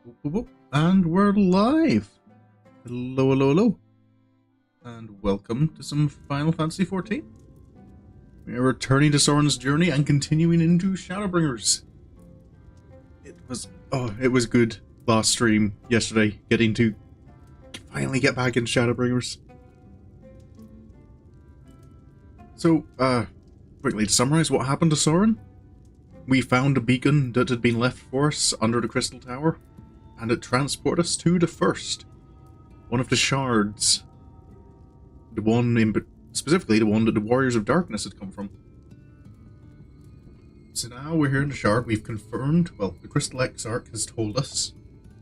Whoop, whoop, whoop. And we're live! Hello, hello, hello. And welcome to some Final Fantasy XIV. We are returning to Sorin's journey and continuing into Shadowbringers. It was good last stream yesterday, getting to finally get back in Shadowbringers. So, quickly to summarize what happened to Sorin. We found a beacon that had been left for us under the Crystal Tower, and it transported us to the first. One of the shards. Specifically the one that the Warriors of Darkness had come from. So now we're here in the shard. We've confirmed, well, the Crystal Exarch has told us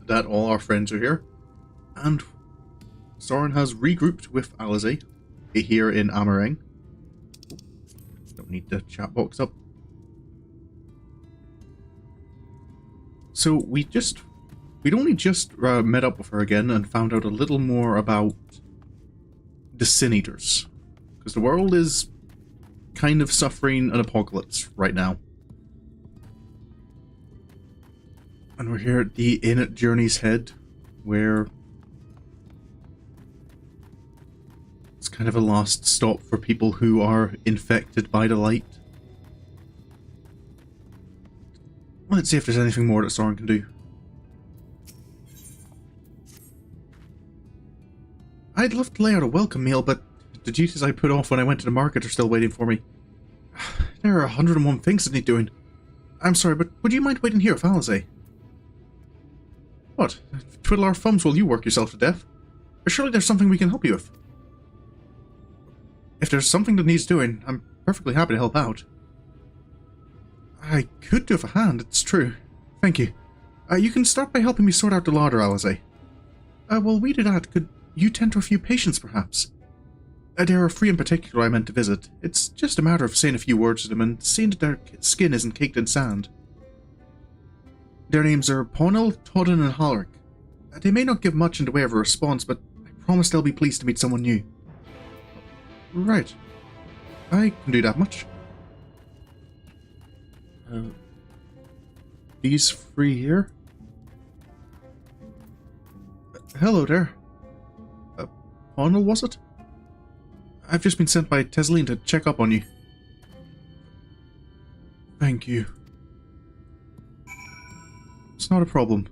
that all our friends are here. And Sorin has regrouped with Alize here in Amareng. Don't need the chat box up. So we'd only just met up with her again and found out a little more about the Sin Eaters. Because the world is kind of suffering an apocalypse right now. And we're here at the inn at Journey's Head, where it's kind of a last stop for people who are infected by the light. Let's see if there's anything more that Sorin can do. I'd love to lay out a welcome meal, but the duties I put off when I went to the market are still waiting for me. There are 101 things that need doing. I'm sorry, but would you mind waiting here with Alize? What? Twiddle our thumbs while you work yourself to death? Surely there's something we can help you with. If there's something that needs doing, I'm perfectly happy to help out. I could do with a hand, it's true. Thank you. You can start by helping me sort out the larder, Alize. While we do that, could you tend to a few patients, perhaps? There are 3 in particular I meant to visit. It's just a matter of saying a few words to them and seeing that their skin isn't caked in sand. Their names are Ponel, Todden, and Halric. They may not give much in the way of a response, but I promise they'll be pleased to meet someone new. Right. I can do that much. These 3 here? Hello there. Ponel, was it? I've just been sent by Tesleen to check up on you. Thank you. It's not a problem.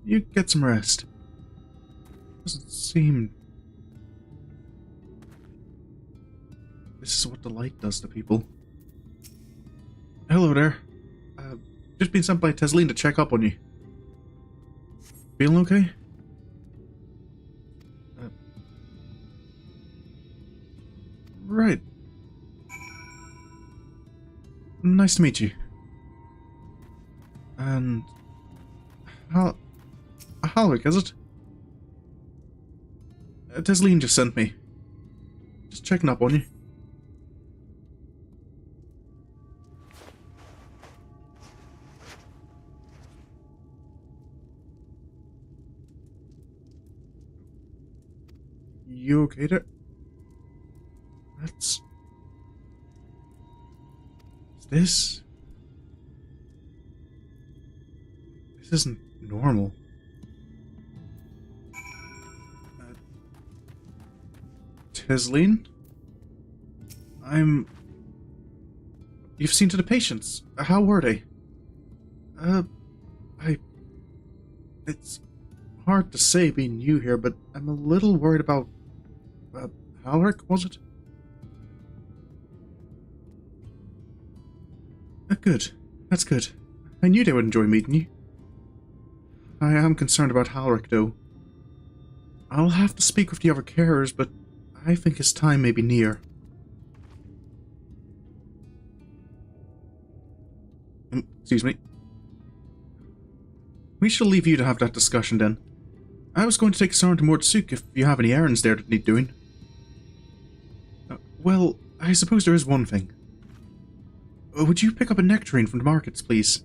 You get some rest. Doesn't seem... This is what the light does to people. Hello there. Just been sent by Tesleen to check up on you. Feeling okay? Right. Nice to meet you. And... Halric, is it? Tesleen just sent me. Just checking up on you. You okay there? That's... This isn't normal. Tesleen? You've seen to the patients. How were they? It's hard to say being new here, but I'm a little worried about... Halric, was it? Good. That's good. I knew they would enjoy meeting you. I am concerned about Halric, though. I'll have to speak with the other carers, but I think his time may be near. Excuse me. We shall leave you to have that discussion, then. I was going to take Sorin to Mordsuk if you have any errands there that need doing. Well, I suppose there is one thing. Would you pick up a nectarine from the markets, please?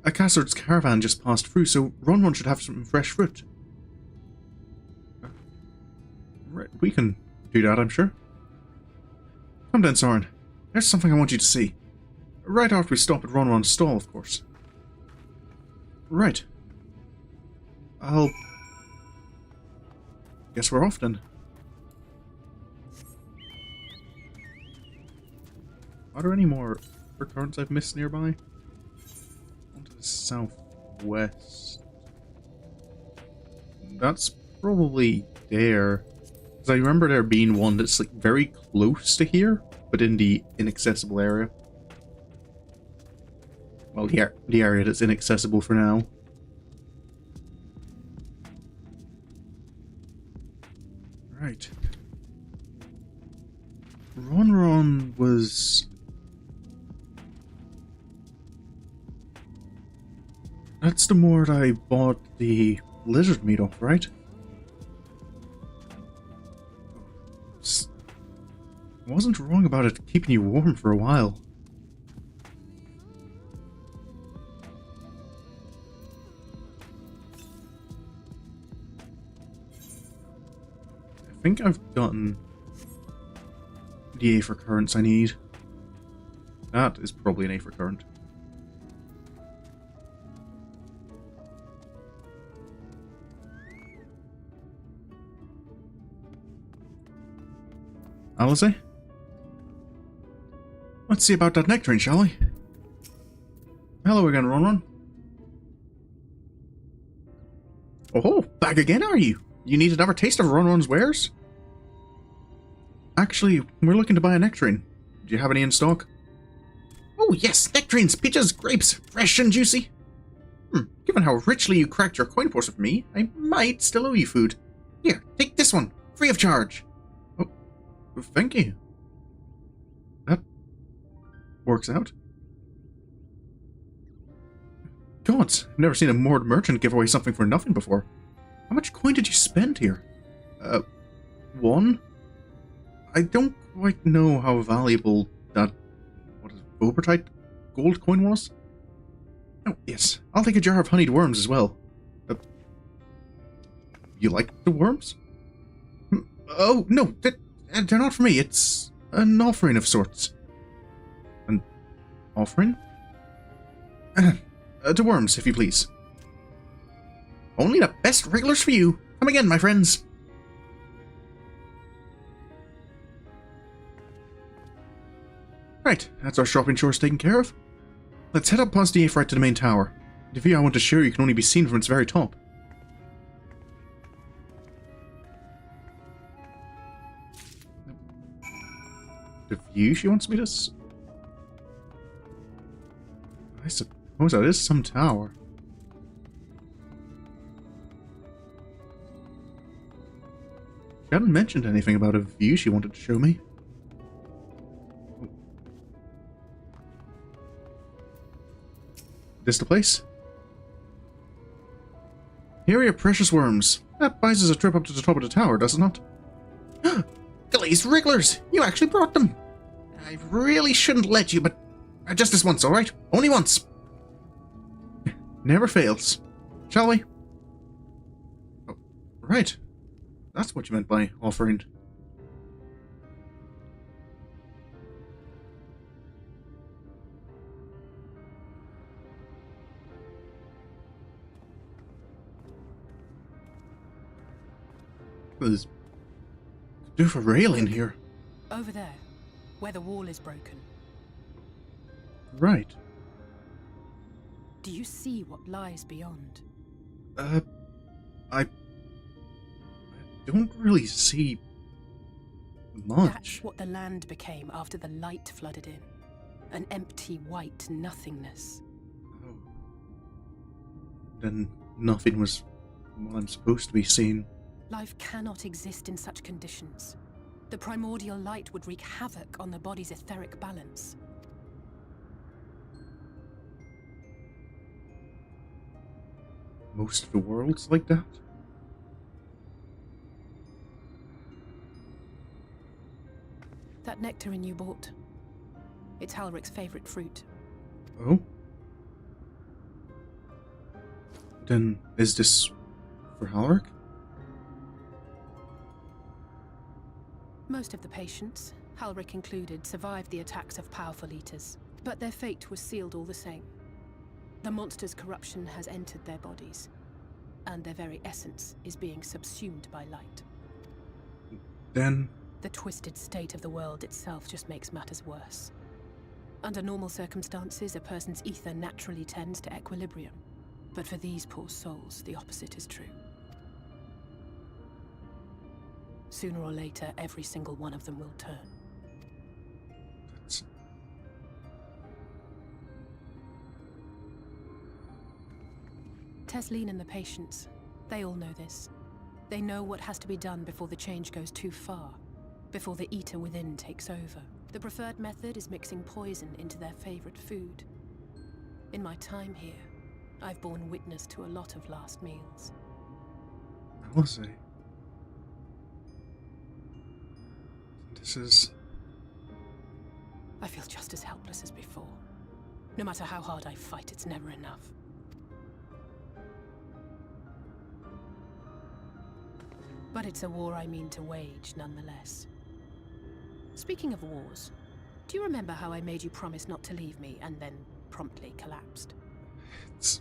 A Cassard's caravan just passed through, so Ronron should have some fresh fruit. Right, we can do that, I'm sure. Come then, Sorin. There's something I want you to see. Right after we stop at Ronron's stall, of course. Right. I'll... guess we're off then. Are there any more currents I've missed nearby? On to the southwest. That's probably there. Because I remember there being one that's like very close to here, but in the inaccessible area. Well, the area that's inaccessible for now. Right. Ron was... That's the moor I bought the lizard meat off, right? Wasn't wrong about it keeping you warm for a while. I think I've gotten the Aether currents I need. That is probably an Aether current. Alice? Let's see about that nectarine, shall we? Hello again, Ron. Oh, back again, are you? You need another taste of Ron's wares? Actually, we're looking to buy a nectarine. Do you have any in stock? Oh yes, nectarines, peaches, grapes, fresh and juicy. Given how richly you cracked your coin purse with me, I might still owe you food. Here, take this one, free of charge. Oh, thank you. That works out. God, I've never seen a moored merchant give away something for nothing before. How much coin did you spend here? 1? I don't quite know how valuable that, what is it, Obertite gold coin was? Oh, yes. I'll take a jar of honeyed worms as well. You like the worms? Oh, no, they're not for me. It's an offering of sorts. An offering? The worms, if you please. Only the best regulars for you. Come again, my friends. Right, that's our shopping chores taken care of. Let's head up past the Aetherite to the main tower. The view I want to show you can only be seen from its very top. The view she wants me to I suppose that is some tower. She hadn't mentioned anything about a view she wanted to show me. This the place? Here are your precious worms. That buys us a trip up to the top of the tower, does it not? Glazed wrigglers! You actually brought them! I really shouldn't let you, but just this once, alright? Only once! Never fails. Shall we? Oh, right. That's what you meant by offering. There's do for railing here. Over there, where the wall is broken. Right. Do you see what lies beyond? I don't really see much. That's what the land became after the light flooded in. An empty white nothingness. Oh. Then nothing was what I'm supposed to be seeing. Life cannot exist in such conditions. The primordial light would wreak havoc on the body's etheric balance. Most of the world's like that? That nectarine you bought. It's Halric's favorite fruit. Oh? Then is this for Halric? Most of the patients, Halric included, survived the attacks of powerful eaters, but their fate was sealed all the same. The monster's corruption has entered their bodies. and their very essence is being subsumed by light. Then... The twisted state of the world itself just makes matters worse. Under normal circumstances, a person's ether naturally tends to equilibrium. But for these poor souls, the opposite is true. Sooner or later, every single one of them will turn. That's... Tesleen and the patients, they all know this. They know what has to be done before the change goes too far, before the eater within takes over. The preferred method is mixing poison into their favorite food. In my time here, I've borne witness to a lot of last meals. I will say... This is... I feel just as helpless as before. No matter how hard I fight, it's never enough. But it's a war I mean to wage, nonetheless. Speaking of wars, do you remember how I made you promise not to leave me and then promptly collapsed? It's...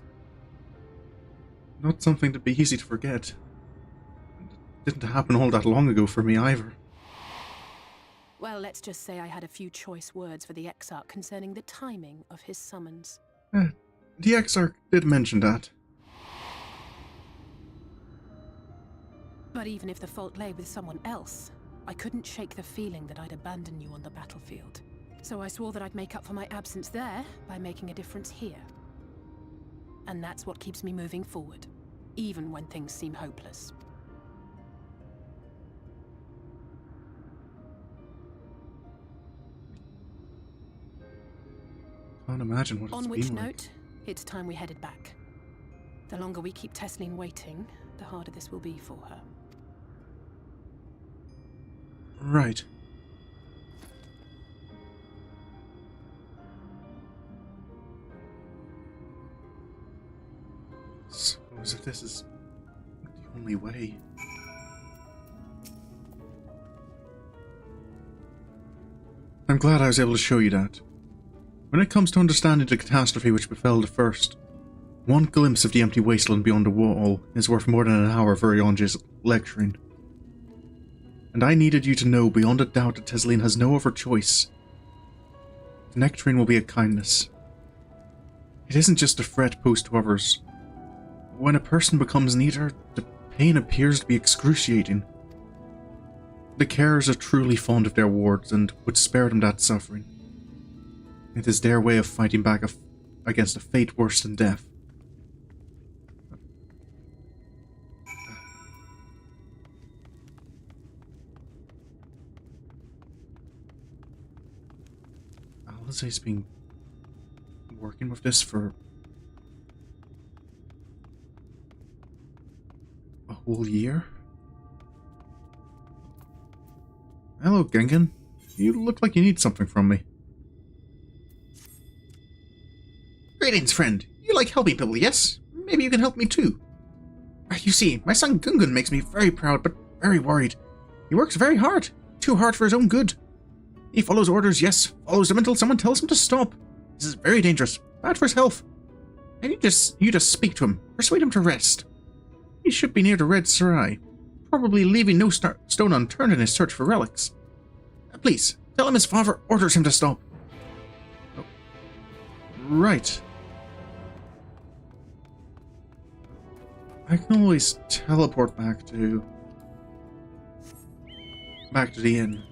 not something to be easy to forget. It didn't happen all that long ago for me either. Well, let's just say I had a few choice words for the Exarch concerning the timing of his summons. The Exarch did mention that. But even if the fault lay with someone else, I couldn't shake the feeling that I'd abandon you on the battlefield. So I swore that I'd make up for my absence there by making a difference here. And that's what keeps me moving forward, even when things seem hopeless. Can't imagine what it's On which been like. note, it's time we headed back. The longer we keep Tesleen waiting, the harder this will be for her. Right. Suppose if this is the only way. I'm glad I was able to show you that. When it comes to understanding the catastrophe which befell the first, one glimpse of the empty wasteland beyond the wall is worth more than an hour of Uriange's lecturing. And I needed you to know beyond a doubt that Tesleen has no other choice. The nectarine will be a kindness. It isn't just a threat posed to others. When a person becomes an eater, the pain appears to be excruciating. The carers are truly fond of their wards and would spare them that suffering. It is their way of fighting back against a fate worse than death. Alize's been working with this for a whole year? Hello, Gengen. You look like you need something from me. Greetings, friend. You like helping people, yes? Maybe you can help me too. You see, my son Gungun makes me very proud, but very worried. He works very hard. Too hard for his own good. He follows orders, yes, follows them until someone tells him to stop. This is very dangerous, bad for his health. And you just speak to him, persuade him to rest. He should be near the Red Sarai, probably leaving no stone unturned in his search for relics. Please, tell him his father orders him to stop. Oh. Right. I can always teleport back to the inn.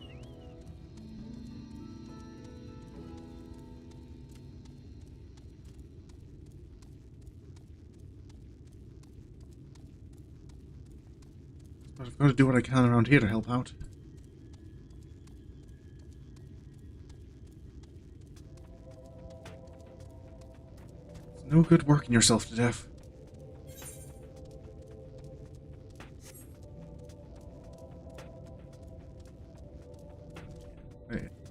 But I've got to do what I can around here to help out. It's no good working yourself to death.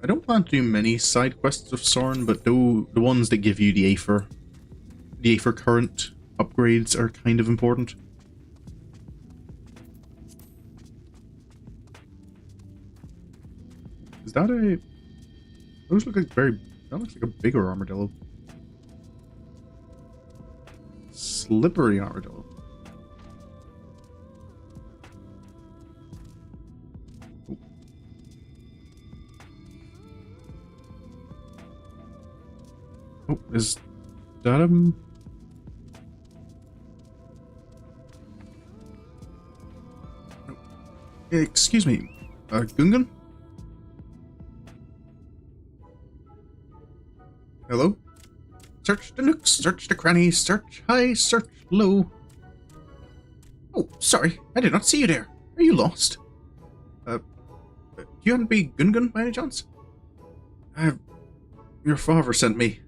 I don't plan to do many side quests with Sorin, but the ones that give you the Aether current upgrades are kind of important. Is that a... Those look like that looks like a bigger armadillo. Slippery armadillo. Oh, is that a... Excuse me, Gungan? Hello? Search the nooks, search the crannies, search high, search low. Oh, sorry, I did not see you there. Are you lost? Do you happen to be Gungan by any chance? Your father sent me.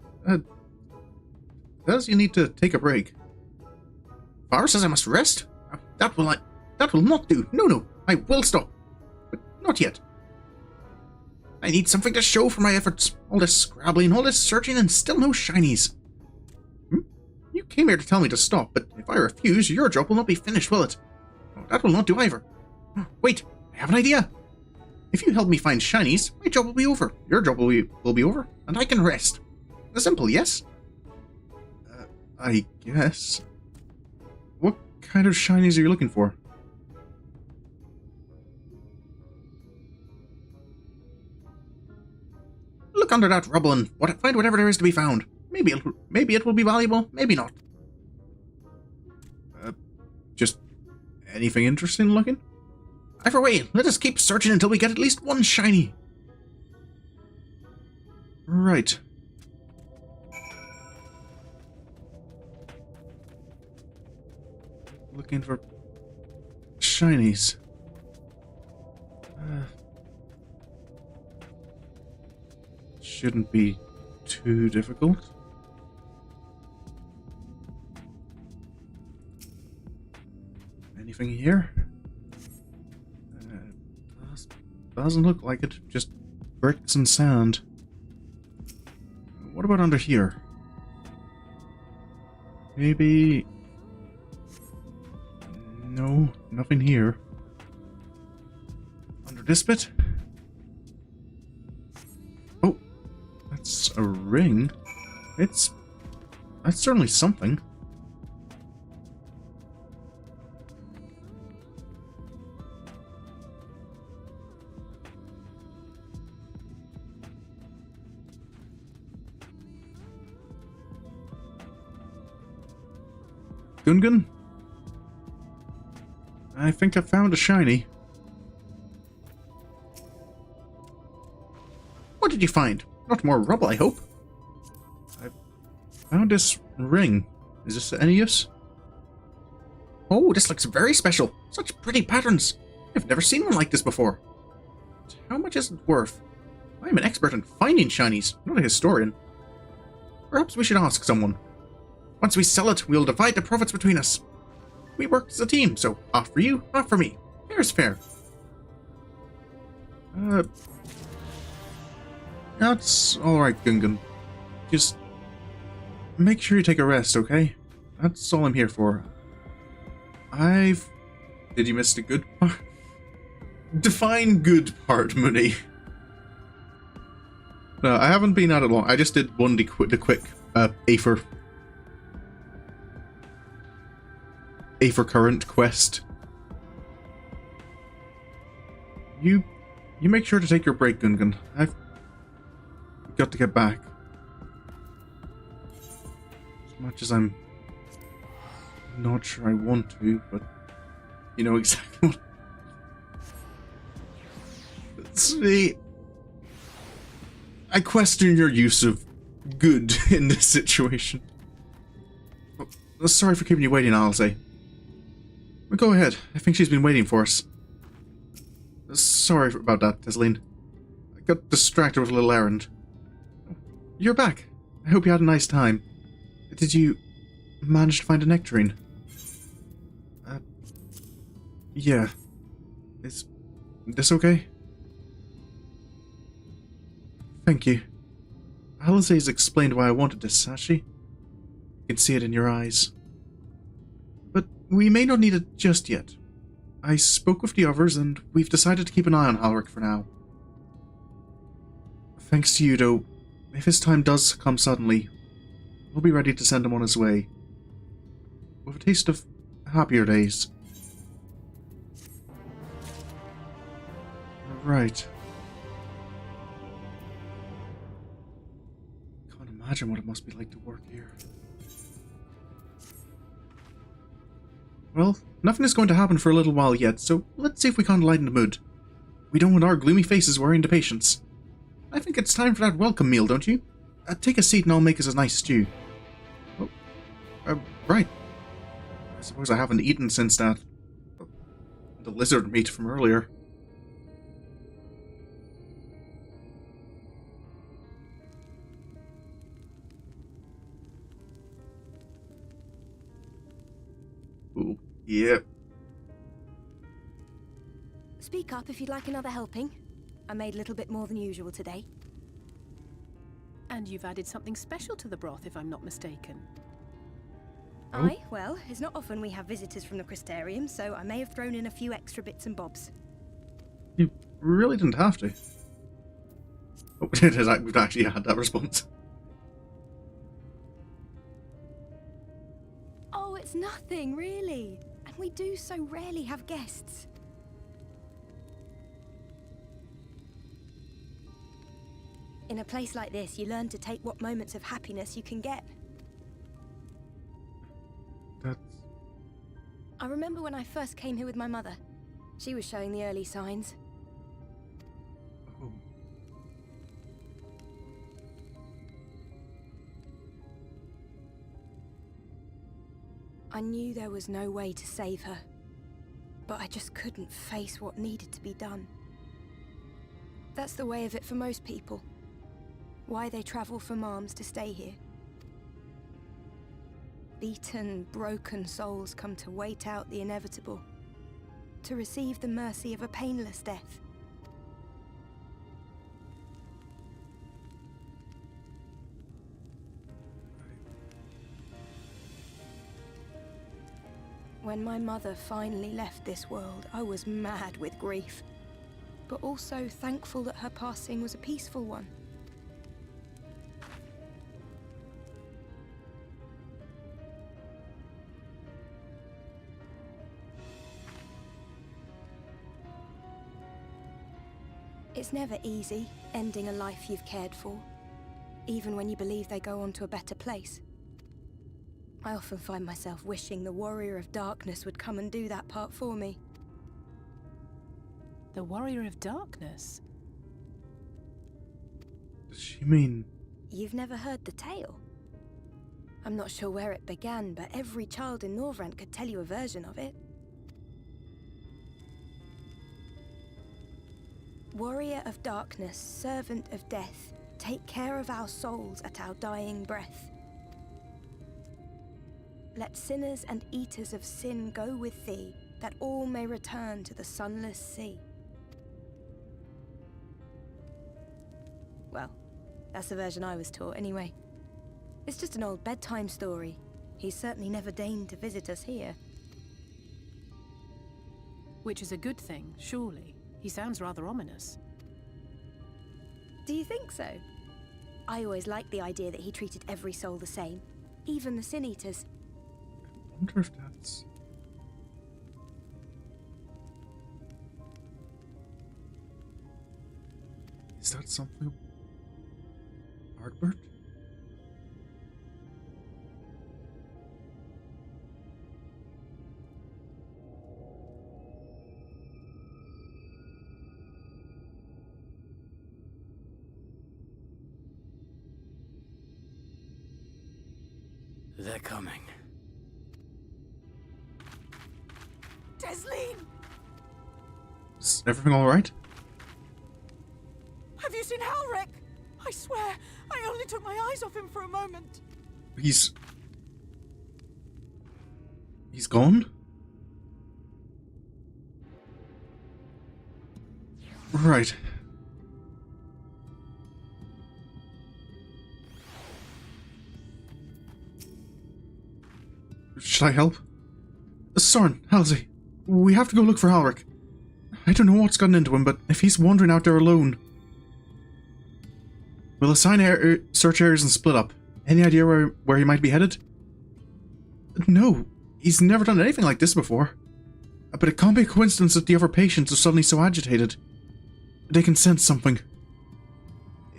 Says you need to take a break. Father says I must rest? That will not do. No, I will stop. But not yet. I need something to show for my efforts. All this scrabbling, all this searching, and still no shinies. You came here to tell me to stop, but if I refuse, your job will not be finished, will it? Oh, that will not do either. Wait, I have an idea. If you help me find shinies, my job will be over. Your job will be over, and I can rest. Simple, yes? I guess. What kind of shinies are you looking for? Look under that rubble and find whatever there is to be found. Maybe it will be valuable, maybe not. Just anything interesting looking? Either way, let us keep searching until we get at least one shiny. Right. Looking for shinies. Shouldn't be too difficult. Anything here? Doesn't look like it. Just bricks and sand. What about under here? Maybe... No, nothing here. Under this bit? Oh, that's a ring. That's certainly something. Gungan? I think I found a shiny. What did you find? Not more rubble, I hope. I found this ring. Is this any use? Oh, this looks very special. Such pretty patterns. I've never seen one like this before. How much is it worth? I'm an expert in finding shinies, not a historian. Perhaps we should ask someone. Once we sell it, we'll divide the profits between us. We work as a team, so half for you, half for me. Fair's fair. That's alright, Gungan. Just make sure you take a rest, okay? That's all I'm here for. Did you miss the good part? Define good part, Mooney. No, I haven't been at it long. I just did the quick Aether Current quest. You make sure to take your break, Gungan. I've got to get back. As much as I'm not sure I want to, but you know exactly what... See, I question your use of good in this situation. Oh, sorry for keeping you waiting, I'll say. But go ahead. I think she's been waiting for us. Sorry about that, Tesleen. I got distracted with a little errand. You're back. I hope you had a nice time. Did you manage to find a nectarine? Yeah. Is this okay? Thank you. Alize's explained why I wanted this, has she? I can see it in your eyes. But we may not need it just yet. I spoke with the others, and we've decided to keep an eye on Alric for now. Thanks to you, though, if his time does come suddenly, we'll be ready to send him on his way. With a taste of happier days. Right. Can't imagine what it must be like to work here. Well, nothing is going to happen for a little while yet, so let's see if we can't lighten the mood. We don't want our gloomy faces worrying the patients. I think it's time for that welcome meal, don't you? Take a seat and I'll make us a nice stew. Oh, right. I suppose I haven't eaten since the lizard meat from earlier. Ooh, yep. Speak up if you'd like another helping. I made a little bit more than usual today. And you've added something special to the broth, if I'm not mistaken. Oh. Aye, well, it's not often we have visitors from the Crystarium, so I may have thrown in a few extra bits and bobs. You really didn't have to. Oh, we've actually had that response. Oh, it's nothing, really. And we do so rarely have guests. In a place like this, you learn to take what moments of happiness you can get. That's... I remember when I first came here with my mother. She was showing the early signs. Oh. I knew there was no way to save her, but I just couldn't face what needed to be done. That's the way of it for most people. Why they travel from arms to stay here. Beaten, broken souls come to wait out the inevitable, to receive the mercy of a painless death. When my mother finally left this world, I was mad with grief, but also thankful that her passing was a peaceful one. It's never easy, ending a life you've cared for, even when you believe they go on to a better place. I often find myself wishing the Warrior of Darkness would come and do that part for me. The Warrior of Darkness? Does she mean... You've never heard the tale? I'm not sure where it began, but every child in Norvrent could tell you a version of it. Warrior of Darkness, servant of death, take care of our souls at our dying breath. Let sinners and eaters of sin go with thee, that all may return to the sunless sea. Well, that's the version I was taught anyway. It's just an old bedtime story. He's certainly never deigned to visit us here. Which is a good thing, surely. He sounds rather ominous. Do you think so? I always liked the idea that he treated every soul the same, even the Sin Eaters. I wonder if that's... Is that something? Artbert? They're coming. Desleen! Is everything alright? Have you seen Halric? I swear, I only took my eyes off him for a moment. He's gone? Right. Should I help? Sorin, Halsey, we have to go look for Halric. I don't know what's gotten into him, but if he's wandering out there alone... We'll assign search areas and split up. Any idea where he might be headed? No, he's never done anything like this before. But it can't be a coincidence that the other patients are suddenly so agitated. They can sense something.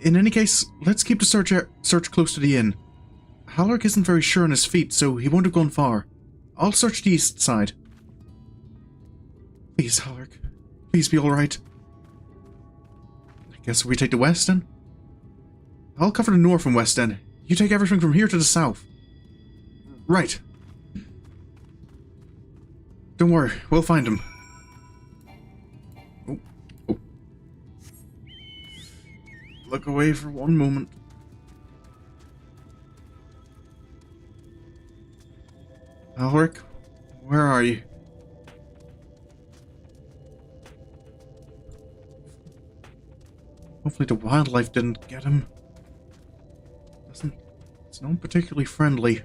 In any case, let's keep the search close to the inn. Halleck isn't very sure on his feet, so he won't have gone far. I'll search the east side. Please, Halleck. Please be alright. I guess we take the west then? I'll cover the north and west then. You take everything from here to the south. Right. Don't worry, we'll find him. Oh. Look away for one moment. Alric, where are you? Hopefully the wildlife didn't get him. It's not particularly friendly.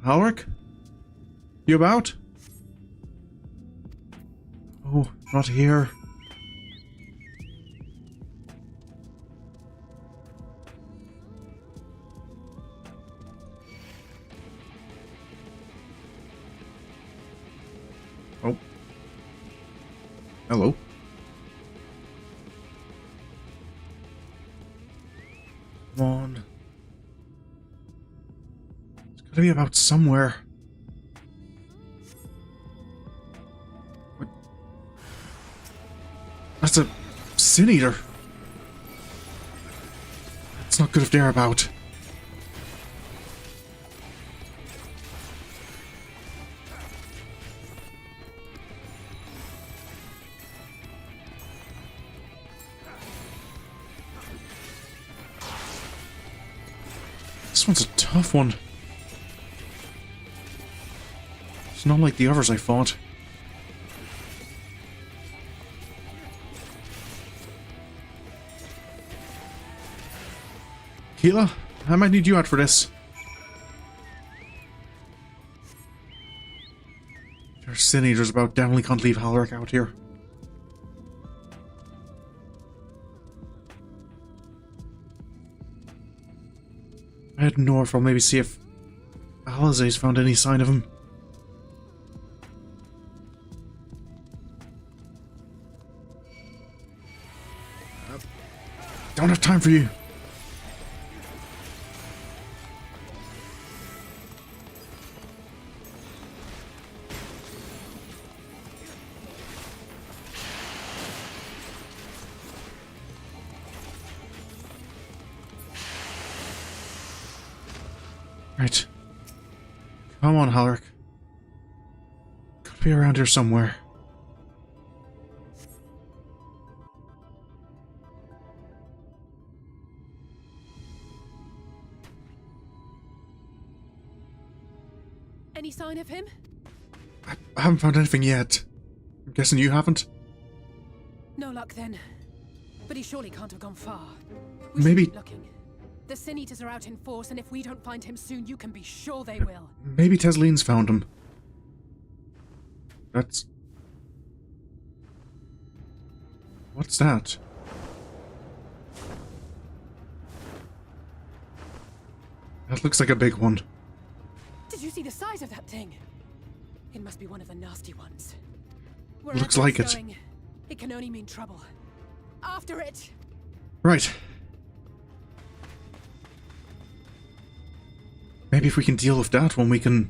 Alric? You about? Oh, not here. Oh. Hello. Come on. It's gotta be about somewhere. What? That's a sin eater. It's not good if they're about. This one's a tough one. It's not like the others I fought. Keela, I might need you out for this. There's sin eaters about, definitely can't leave Halric out here. Head north, I'll maybe see if Alizé's found any sign of him. Don't have time for you. Right. Come on, Halric. Could be around here somewhere. Any sign of him? I haven't found anything yet. I'm guessing you haven't? No luck then. But he surely can't have gone far. Maybe- Should keep looking. The Sin Eaters are out in force, and if we don't find him soon, you can be sure they will. Maybe Teslene's found him. That's... What's that? That looks like a big one. Did you see the size of that thing? It must be one of the nasty ones. Looks like it. Going, it can only mean trouble. After it! Right. Maybe if we can deal with that one, we can...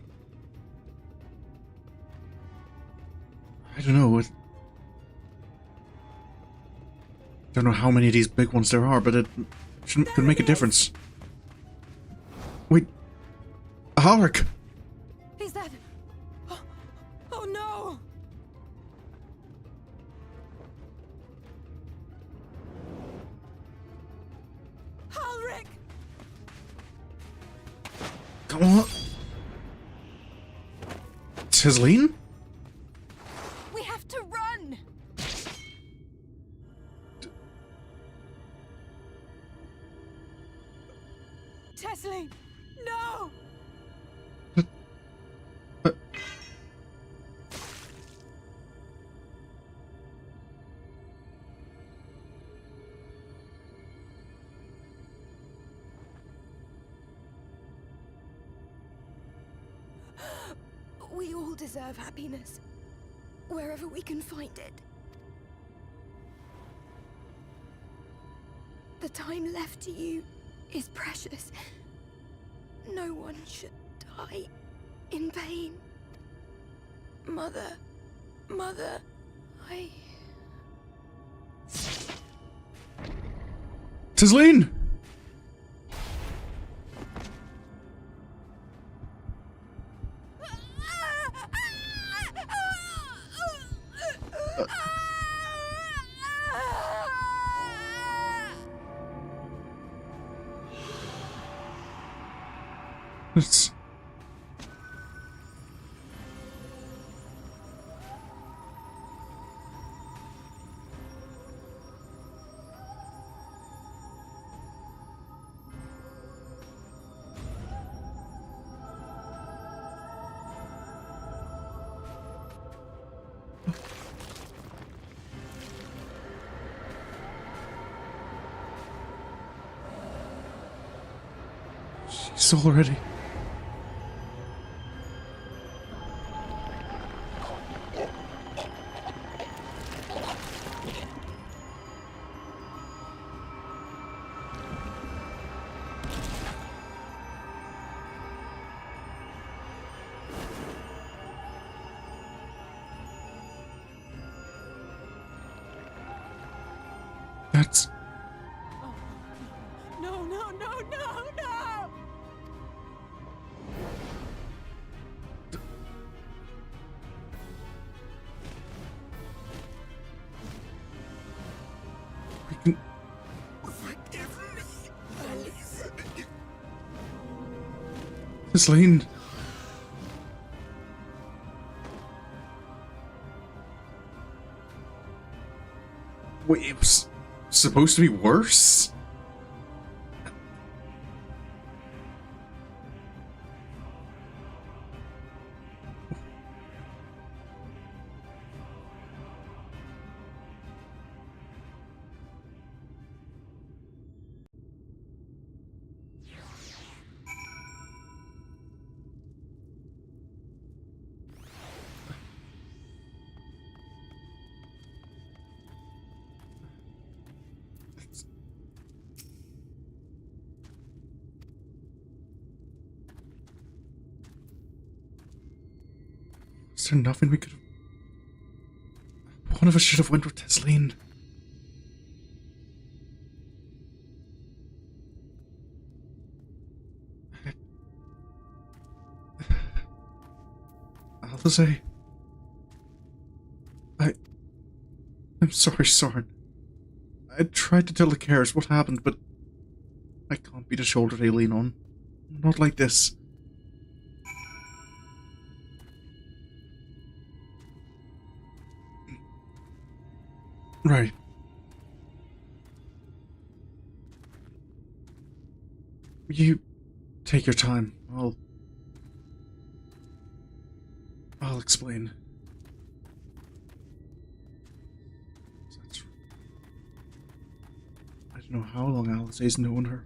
I don't know. Don't know how many of these big ones there are, but it could make a difference. Wait. Halric! Is that... Oh no! Halric! Come on. Teslene? We have to run! Tesleene! No! We all deserve happiness, wherever we can find it. The time left to you is precious. No one should die in pain. Mother, I... Tisleen! It's... She's already... That's... No, no, no, no, no! We can... Forgive me, Alice. Tisleen... Wait, it was supposed to be worse? Is there nothing we could have... One of us should have went with Tisleen. Alice, I'm sorry, Sorin. I tried to tell the carers what happened, but I can't be the shoulder they lean on. Not like this. Right. You take your time. I'll explain. I don't know how long Alice's known her.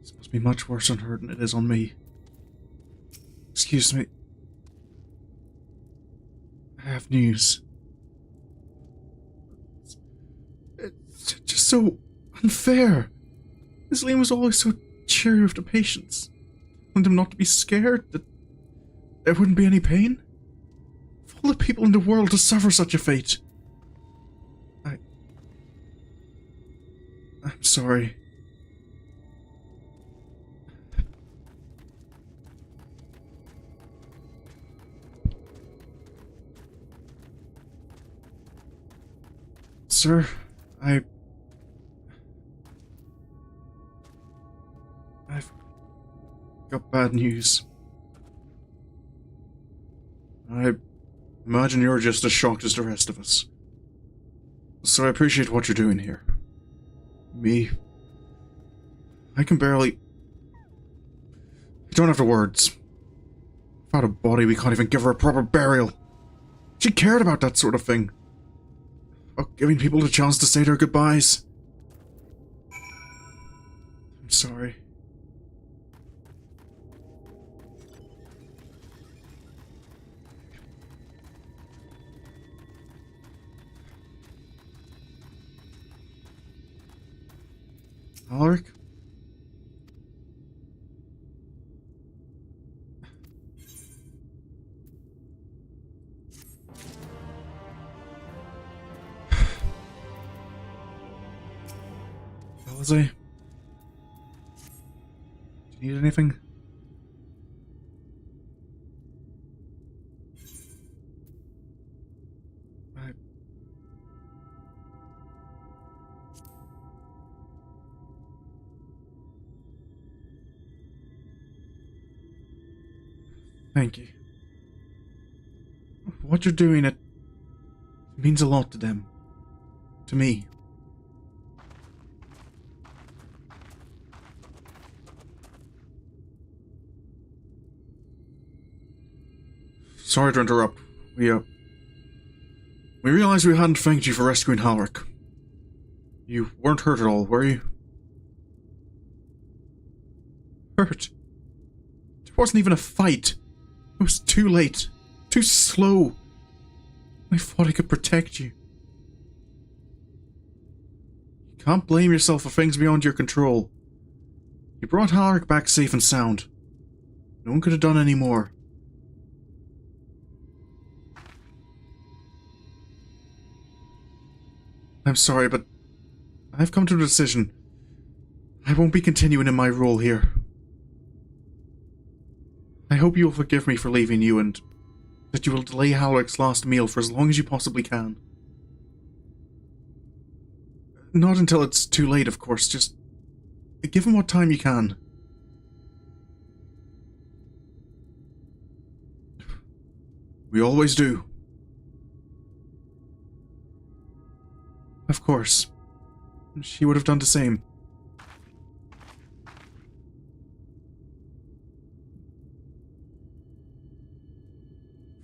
This must be much worse on her than it is on me. Excuse me. I have news. It's just so unfair. Tisleen was always so cheery with the patients. I wanted them not to be scared, that there wouldn't be any pain. For all the people in the world to suffer such a fate. I'm sorry. Sir, I've got bad news. I imagine you're just as shocked as the rest of us. So I appreciate what you're doing here. Me, I can barely... I don't have the words. Without a body, we can't even give her a proper burial. She cared about that sort of thing. About giving people the chance to say their goodbyes. I'm sorry. Alric? Alize? Do you need anything? Thank you. What you're doing, it means a lot to them. To me. Sorry to interrupt. We realized we hadn't thanked you for rescuing Halric. You weren't hurt at all, were you? Hurt? There wasn't even a fight. It was too late. Too slow. I thought I could protect you. You can't blame yourself for things beyond your control. You brought Halric back safe and sound. No one could have done any more. I'm sorry, but I've come to a decision. I won't be continuing in my role here. I hope you will forgive me for leaving you and that you will delay Halric's last meal for as long as you possibly can. Not until it's too late, of course, just give him what time you can. We always do. Of course. She would have done the same.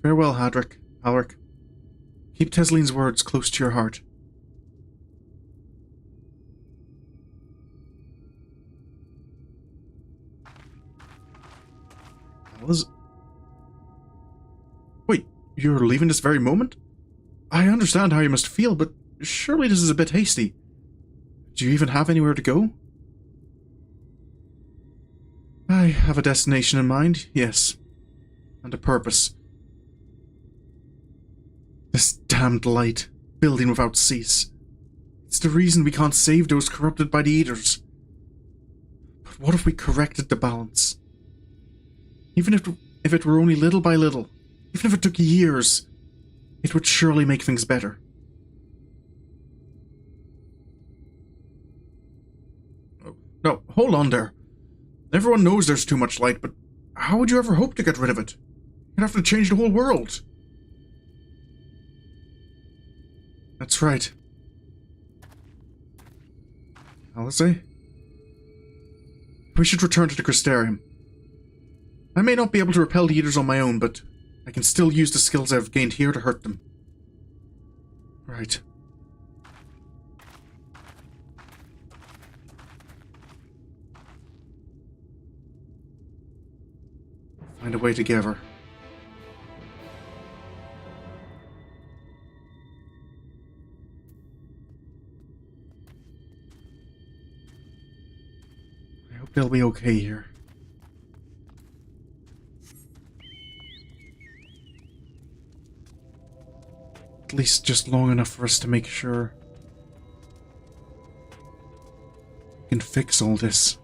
Farewell, Halric. Keep Tesline's words close to your heart. Wait, you're leaving this very moment? I understand how you must feel, but surely this is a bit hasty. Do you even have anywhere to go? I have a destination in mind, yes. And a purpose. This damned light, building without cease. It's the reason we can't save those corrupted by the Eaters. But what if we corrected the balance? Even if it were only little by little, even if it took years, it would surely make things better. No, hold on there. Everyone knows there's too much light, but how would you ever hope to get rid of it? You'd have to change the whole world. That's right. Alize? We should return to the Crystarium. I may not be able to repel the Eaters on my own, but I can still use the skills I've gained here to hurt them. Right. Find a way together. I hope they'll be okay here. At least just long enough for us to make sure we can fix all this.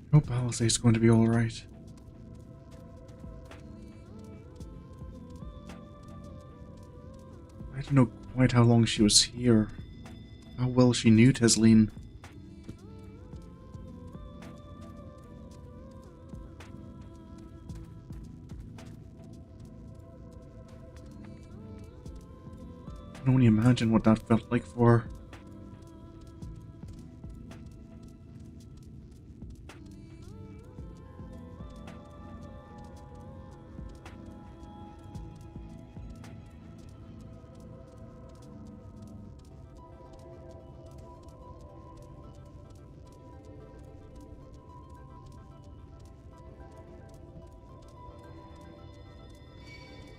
I hope Alize is going to be alright. I don't know quite how long she was here, how well she knew Tesline. I can only imagine what that felt like for her.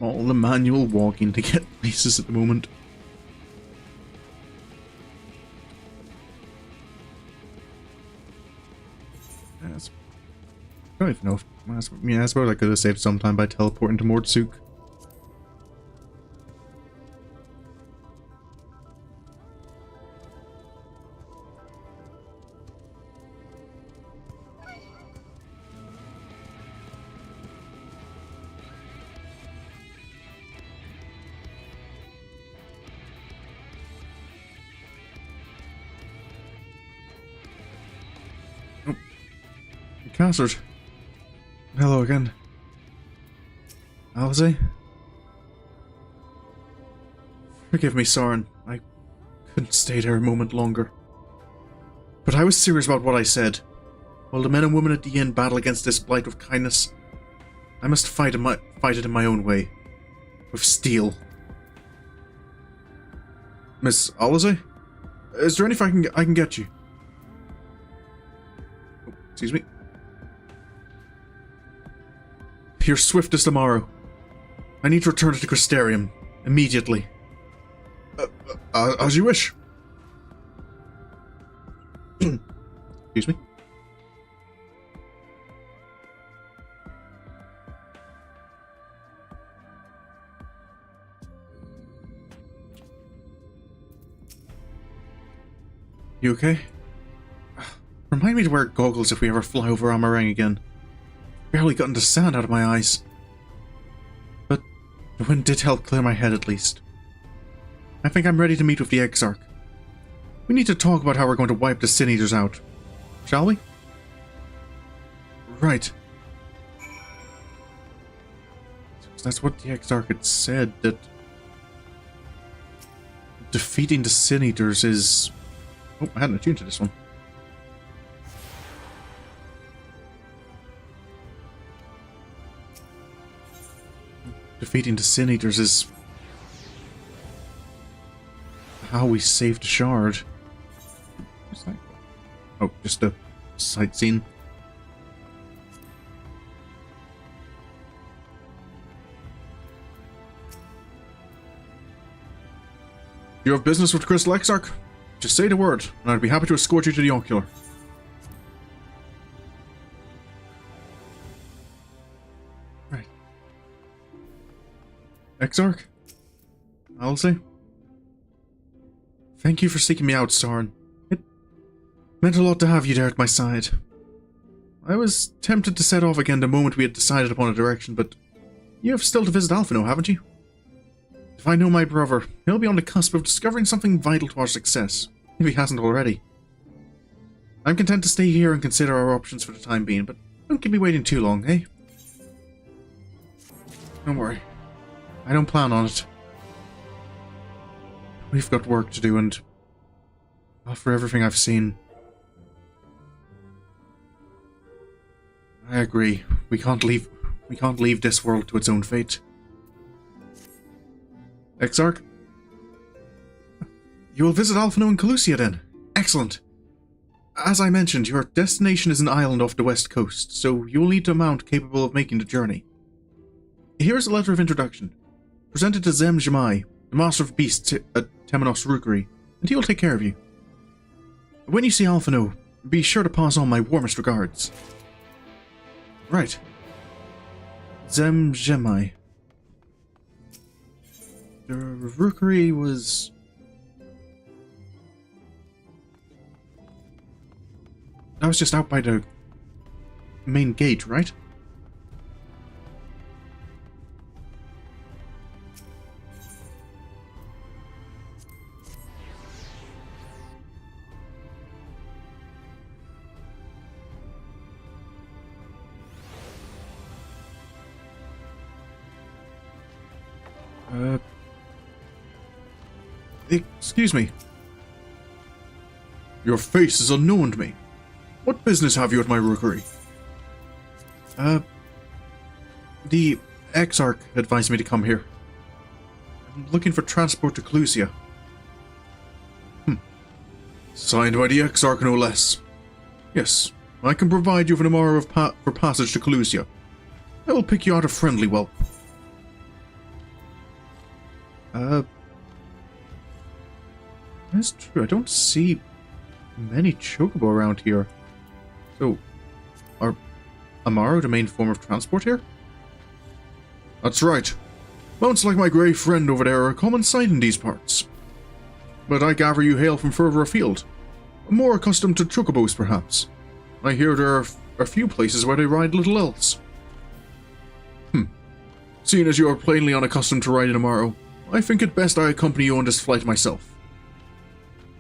All the manual walking to get places at the moment. Yes. I don't even know if... Yeah, I suppose I could have saved some time by teleporting to Mordsuk. Cassard. Hello again. Alice? Forgive me, Sorin. I couldn't stay there a moment longer. But I was serious about what I said. While the men and women at the inn battle against this blight with kindness, I must fight it in my own way. With steel. Miss Alice? Is there anything I can get you? Oh, excuse me. You're swift as tomorrow. I need to return to the Crystarium immediately. As you wish. Excuse me. You okay? Remind me to wear goggles if we ever fly over Amarang again. Barely gotten the sand out of my eyes. But the wind did help clear my head at least. I think I'm ready to meet with the Exarch. We need to talk about how we're going to wipe the Sin Eaters out. Shall we? Right. That's what the Exarch had said, that defeating the Sin Eaters is... Oh, I hadn't attuned to this one. Defeating the Sin Eaters is how we saved the Shard. What's that? Oh, just a sightseeing. You have business with Crystal Exarch? Just say the word, and I'd be happy to escort you to the Ocular. Right. Exarch? Alice? Thank you for seeking me out, Sorin. It meant a lot to have you there at my side. I was tempted to set off again the moment we had decided upon a direction, but you have still to visit Alphino, haven't you? If I know my brother, he'll be on the cusp of discovering something vital to our success, if he hasn't already. I'm content to stay here and consider our options for the time being, but don't keep me waiting too long, eh? Don't worry. I don't plan on it. We've got work to do, and after everything I've seen, I agree. We can't leave this world to its own fate. Exarch? You will visit Alphino and Calusia then. Excellent. As I mentioned, your destination is an island off the west coast, so you will need a mount capable of making the journey. Here is a letter of introduction. Present it to Zem Jamai, the Master of Beasts at Temenos Rookery, and he will take care of you. When you see Alphino, be sure to pass on my warmest regards. Right. Zem Jamai. The Rookery was... That was just out by the main gate, right? Excuse me. Your face is unknown to me. What business have you at my rookery? The Exarch advised me to come here. I'm looking for transport to Clusia. Signed by the Exarch, no less. Yes, I can provide you with an hour for passage to Clusia. I will pick you out a friendly whelp. That's true. I don't see many chocobo around here. So, are Amaro the main form of transport here? That's right. Mounts like my grey friend over there are a common sight in these parts. But I gather you hail from further afield. More accustomed to chocobos, perhaps. I hear there are a few places where they ride little else. Seeing as you are plainly unaccustomed to riding Amaro, I think it best I accompany you on this flight myself.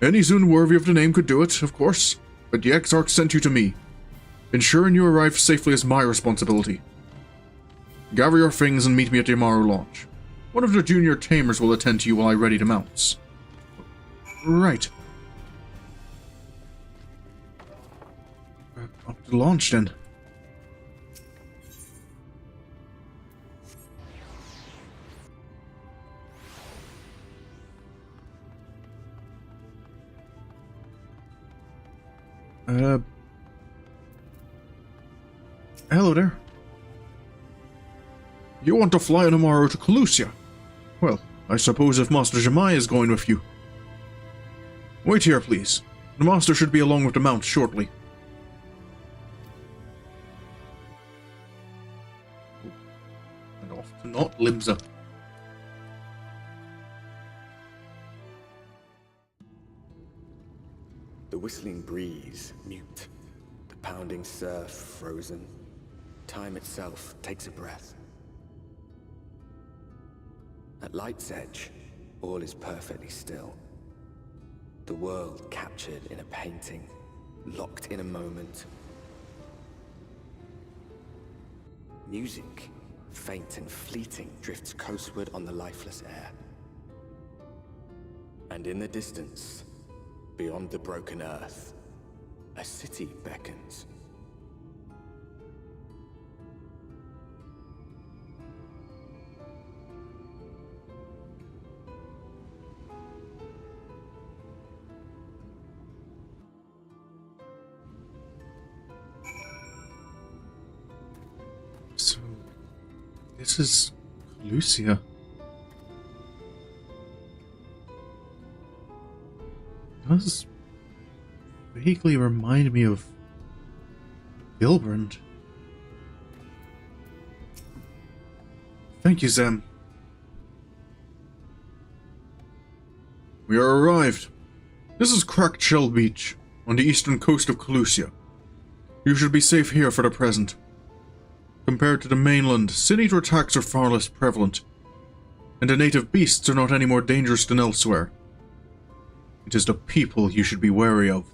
Any Zun worthy of the name could do it, of course, but the Exarch sent you to me. Ensuring you arrive safely is my responsibility. Gather your things and meet me at the Amaro launch. One of the junior tamers will attend to you while I ready the mounts. Right. Up to the launch, then. Hello there. You want to fly on Amaro to Colusia? Well, I suppose if Master Jemai is going with you. Wait here, please. The Master should be along with the mount shortly. And off to not Limsa. The whistling breeze, mute. The pounding surf, frozen. Time itself takes a breath. At light's edge, all is perfectly still. The world captured in a painting, locked in a moment. Music, faint and fleeting, drifts coastward on the lifeless air. And in the distance, beyond the broken earth, a city beckons. So, this is Lucia. Does vaguely remind me of Gilbrand. Thank you, Zem. We are arrived. This is Cracked Shell Beach, on the eastern coast of Colusia. You should be safe here for the present. Compared to the mainland, Sin-Eater attacks are far less prevalent, and the native beasts are not any more dangerous than elsewhere. It is the people you should be wary of.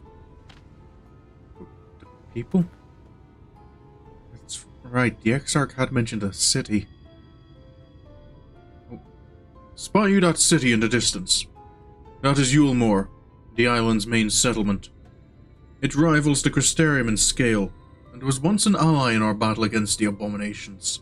The people? That's right, the Exarch had mentioned a city. Oh. Spot you that city in the distance. That is Yulmore, the island's main settlement. It rivals the Crystarium in scale, and was once an ally in our battle against the abominations.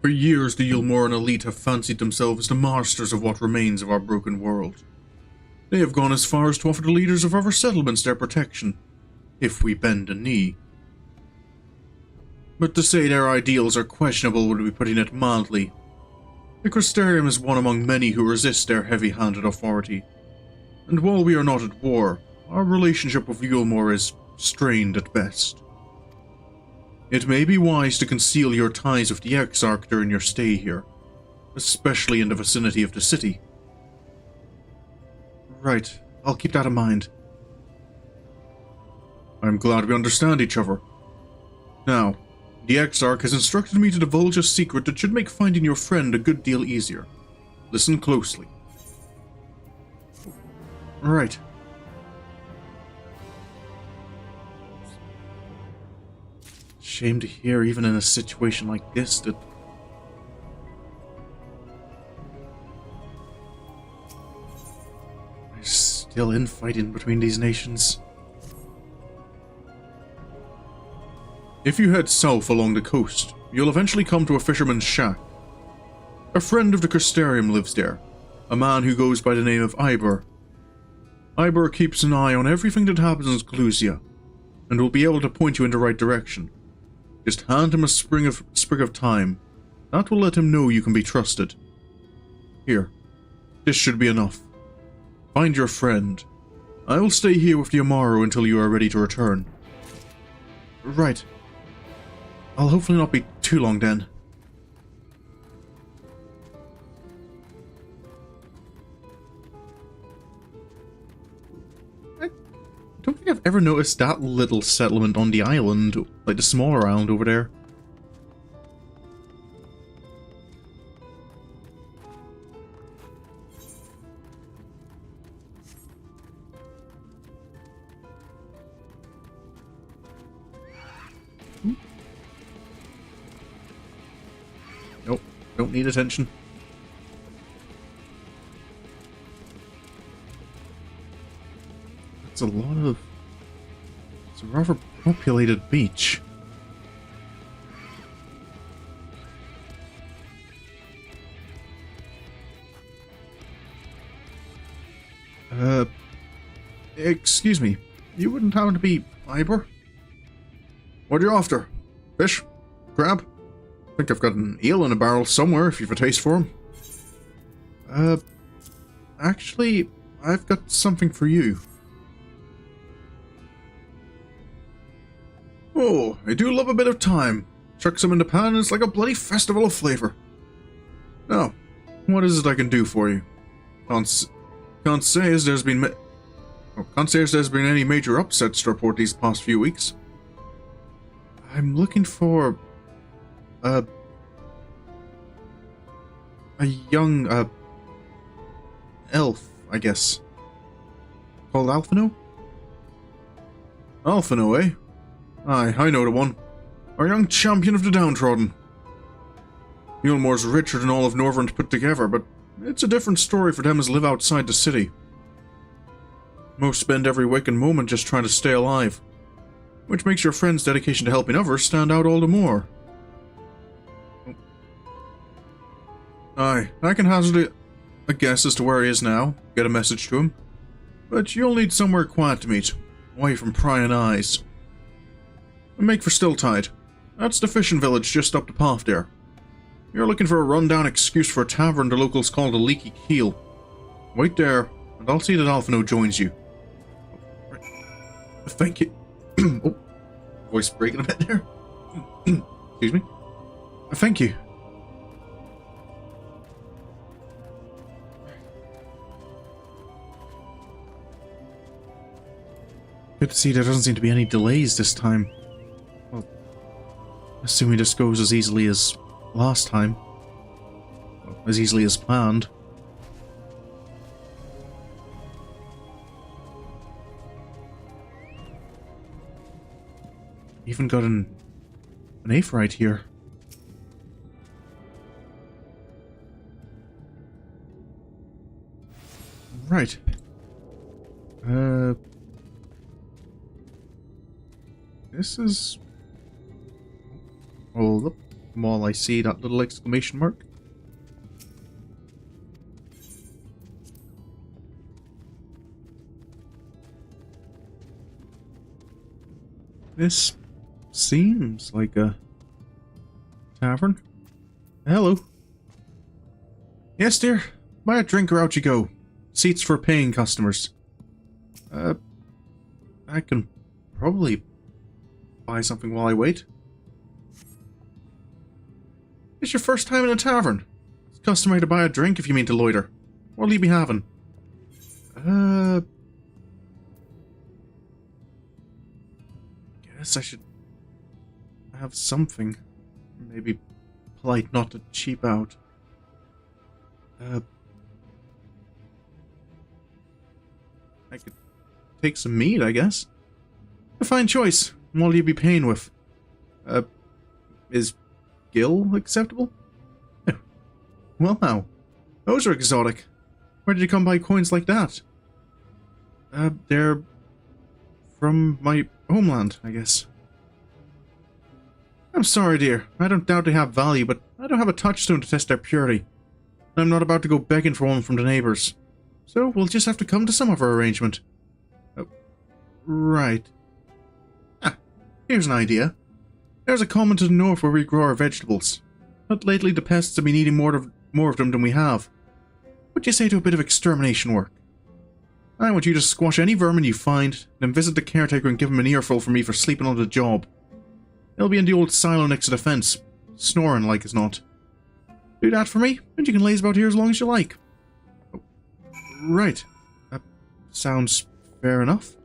For years, the Yulmoran elite have fancied themselves the masters of what remains of our broken world. They have gone as far as to offer the leaders of other settlements their protection, if we bend a knee. But to say their ideals are questionable would be putting it mildly. The Crystarium is one among many who resist their heavy-handed authority, and while we are not at war, our relationship with Yulmore is strained at best. It may be wise to conceal your ties with the Exarch during your stay here, especially in the vicinity of the city. Right, I'll keep that in mind. I'm glad we understand each other. Now, the Exarch has instructed me to divulge a secret that should make finding your friend a good deal easier. Listen closely. Right. Shame to hear, even in a situation like this, that there's still infighting between these nations. If you head south along the coast, you'll eventually come to a fisherman's shack. A friend of the Crystarium lives there, a man who goes by the name of Iber. Iber keeps an eye on everything that happens in Clusia, and will be able to point you in the right direction. Just hand him a sprig of thyme. That will let him know you can be trusted. Here. This should be enough. Find your friend. I will stay here with the Amaro until you are ready to return. Right. I'll hopefully not be too long then. I don't think I've ever noticed that little settlement on the island, like the smaller island over there. Nope, don't need attention. It's a lot of... It's a rather populated beach. Excuse me. You wouldn't happen to be Ivor? What are you after? Fish? Crab? I think I've got an eel in a barrel somewhere if you've a taste for him. Actually, I've got something for you. Oh, I do love a bit of thyme. Chuck some in the pan and it's like a bloody festival of flavor. Now, what is it I can do for you? Can't say as there's been any major upsets to report these past few weeks. I'm looking for a young elf, I guess. Called Alphino? Alphino, eh? Aye, I know the one. Our young champion of the downtrodden. Mulemore's richer than all of Norvrent put together, but it's a different story for them as live outside the city. Most spend every waking moment just trying to stay alive, which makes your friend's dedication to helping others stand out all the more. Aye, I can hazard a guess as to where he is now, get a message to him, but you'll need somewhere quiet to meet, away from prying eyes. And make for Stilltide. That's the fishing village just up the path there. You're looking for a rundown excuse for a tavern the locals call the Leaky Keel. Wait there, and I'll see that Alphino joins you. Thank you. Oh, voice breaking a bit there. Excuse me. Thank you. Good to see there doesn't seem to be any delays this time. Well, assuming this goes as easily as last time. Well, as easily as planned. Even got an Aphorite here. Right. This is... Hold up. While I see that little exclamation mark. This seems like a tavern. Hello. Yes, dear. Buy a drink or out you go. Seats for paying customers. I can probably buy something while I wait. It's your first time in a tavern. It's customary to buy a drink if you mean to loiter. What'll you be having? Guess I should have something. Maybe polite not to cheap out. I could take some meat, I guess. A fine choice. What'll you be paying with? Is Gill acceptable? Oh. Well now. Those are exotic. Where did you come by coins like that? They're from my homeland, I guess. I'm sorry, dear. I don't doubt they have value, but I don't have a touchstone to test their purity. I'm not about to go begging for one from the neighbors. So we'll just have to come to some other arrangement. Oh, right. Here's an idea. There's a common to the north where we grow our vegetables, but lately the pests have been eating more of them than we have. What do you say to a bit of extermination work? I want you to squash any vermin you find, then visit the caretaker and give him an earful from me for sleeping on the job. It'll be in the old silo next to the fence, snoring like as not. Do that for me, and you can laze about here as long as you like. Oh, right. That sounds fair enough.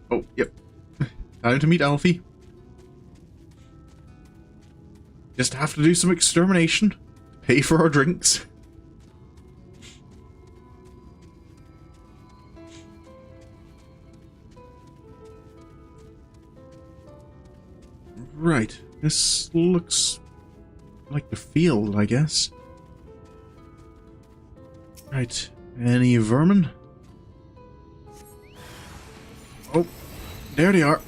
Oh, yep. Time to meet Alfie. Just have to do some extermination. Pay for our drinks. Right. This looks like the field, I guess. Right. Any vermin? Oh, there they are.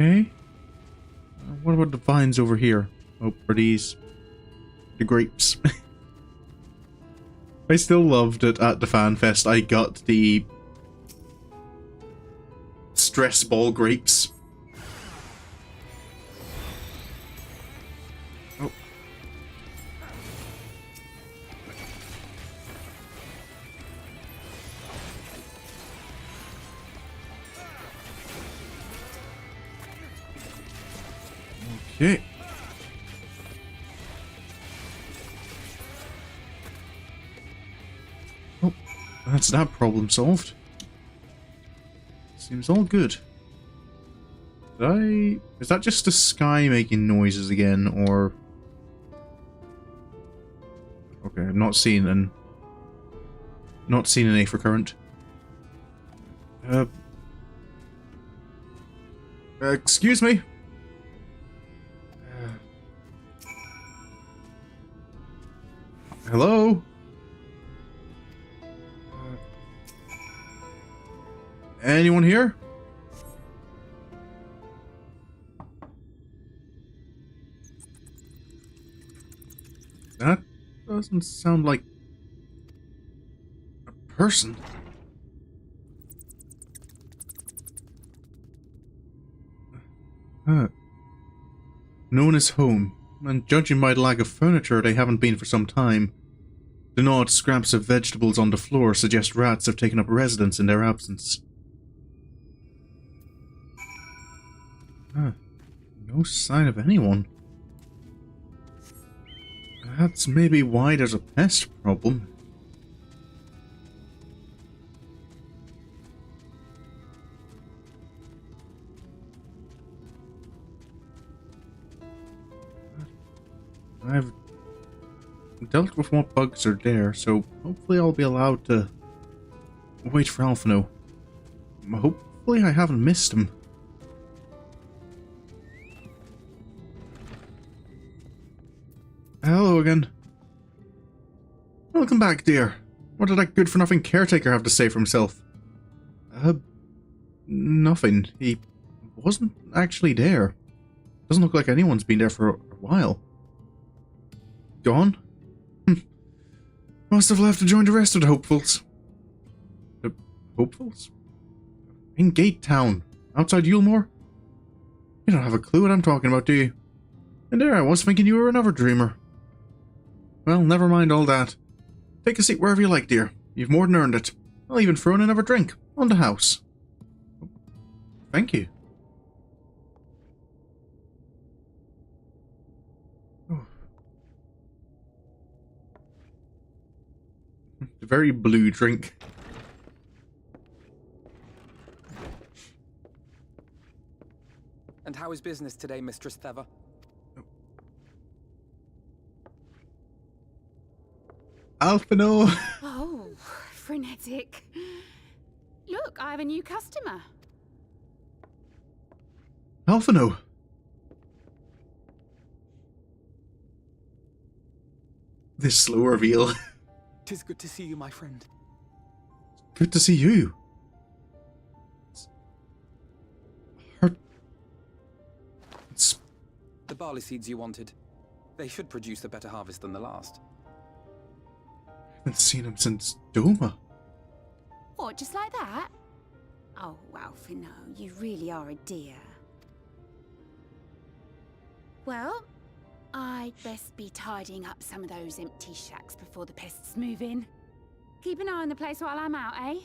Okay. What about the vines over here? Oh, are these the grapes? I still loved it at the fan fest. I got the stress ball grapes. Oh. Okay. Oh, that's that problem solved. Seems all good. Is that just the sky making noises again, or... Okay, I'm not seeing an aether current. Excuse me? Hello? Anyone here? That doesn't sound like a person. No one is home, and judging by the lack of furniture, they haven't been for some time. The gnawed scraps of vegetables on the floor suggest rats have taken up residence in their absence. No sign of anyone. That's maybe why there's a pest problem. I've dealt with what bugs are there, so hopefully I'll be allowed to wait for Alphino. Hopefully I haven't missed him. Hello again. Welcome back, dear. What did that good-for-nothing caretaker have to say for himself? Nothing. He wasn't actually there. Doesn't look like anyone's been there for a while. Gone? Must have left to join the rest of the hopefuls. The hopefuls? In Gate Town, outside Yulemore? You don't have a clue what I'm talking about, do you? And there I was thinking you were another dreamer. Well, never mind all that. Take a seat wherever you like, dear. You've more than earned it. I'll even throw in another drink. On the house. Thank you. Oh. A very blue drink. And how is business today, Mistress Theva? Alphino! Oh, frenetic. Look, I have a new customer. Alphino! This slow reveal. 'Tis good to see you, my friend. Good to see you. It's The barley seeds you wanted. They should produce a better harvest than the last. I haven't seen him since Doma. What, just like that? Oh, Alfino, you really are a dear. Well, I'd best be tidying up some of those empty shacks before the pests move in. Keep an eye on the place while I'm out, eh?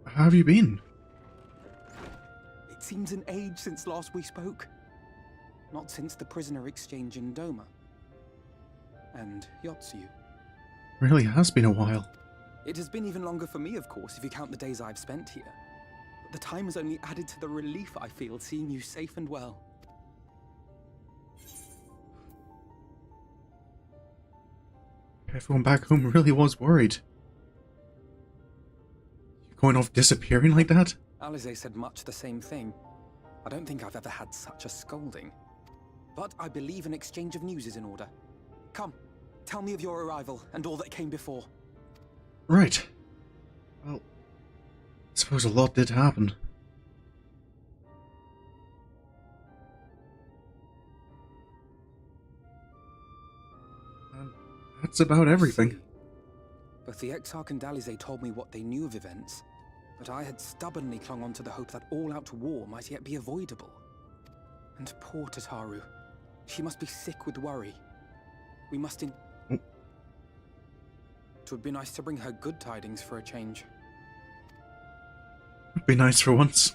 How have you been? It seems an age since last we spoke. Not since the prisoner exchange in Doma. And Yotsu. Really has been a while. It has been even longer for me, of course, if you count the days I've spent here. But the time has only added to the relief I feel seeing you safe and well. Everyone back home really was worried. You going off disappearing like that? Alize said much the same thing. I don't think I've ever had such a scolding. But I believe an exchange of news is in order. Come, tell me of your arrival and all that came before. Right. Well, I suppose a lot did happen. And that's about everything. I see. Both the Exarch and Alize told me what they knew of events, but I had stubbornly clung on to the hope that all-out war might yet be avoidable. And poor Tataru. She must be sick with worry. We must It would be nice to bring her good tidings for a change. It'd be nice for once.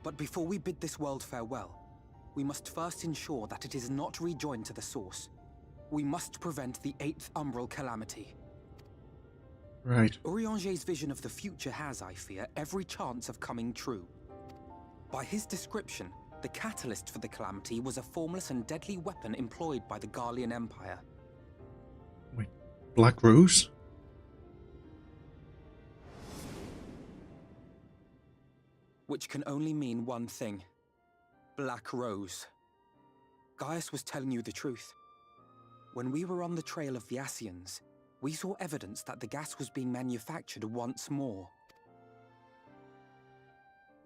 But before we bid this world farewell, we must first ensure that it is not rejoined to the source. We must prevent the 8th Umbral calamity. Right. Urianger's vision of the future has, I fear, every chance of coming true. By his description, the catalyst for the calamity was a formless and deadly weapon employed by the Garlean Empire. Wait, Black Rose? Which can only mean one thing. Black Rose. Gaius was telling you the truth. When we were on the trail of the Scions, we saw evidence that the gas was being manufactured once more.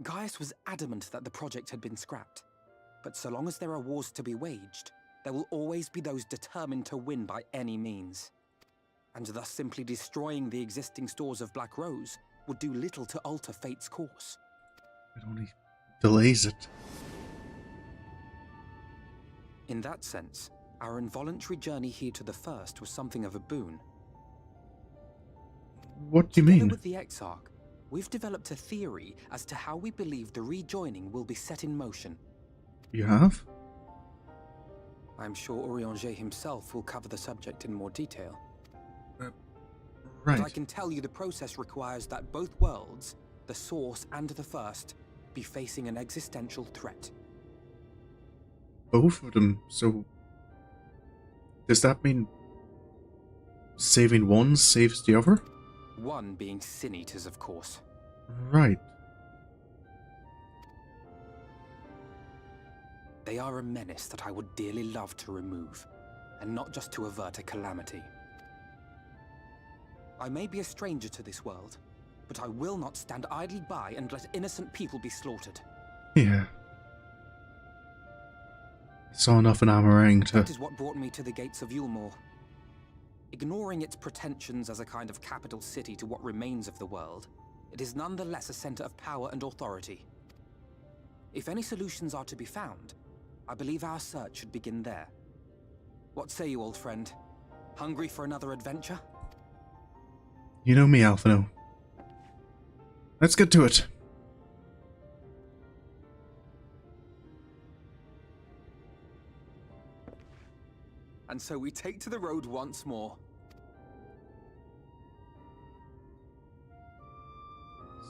Gaius was adamant that the project had been scrapped. But so long as there are wars to be waged, there will always be those determined to win by any means. And thus simply destroying the existing stores of Black Rose would do little to alter fate's course. It only delays it. In that sense, our involuntary journey here to the First was something of a boon. What do you Together mean? with the Exarch, we've developed a theory as to how we believe the rejoining will be set in motion. You have? I'm sure Urianger himself will cover the subject in more detail. Right. But I can tell you the process requires that both worlds, the Source and the First, be facing an existential threat. Both of them, so... Does that mean... saving one saves the other? One being Sin Eaters, of course. Right. They are a menace that I would dearly love to remove, and not just to avert a calamity. I may be a stranger to this world, but I will not stand idly by and let innocent people be slaughtered. Yeah. I saw enough in Amarang to... That is what brought me to the gates of Yulmore. Ignoring its pretensions as a kind of capital city to what remains of the world, it is nonetheless a center of power and authority. If any solutions are to be found, I believe our search should begin there. What say you, old friend? Hungry for another adventure? You know me, Alphino. Let's get to it. And so we take to the road once more.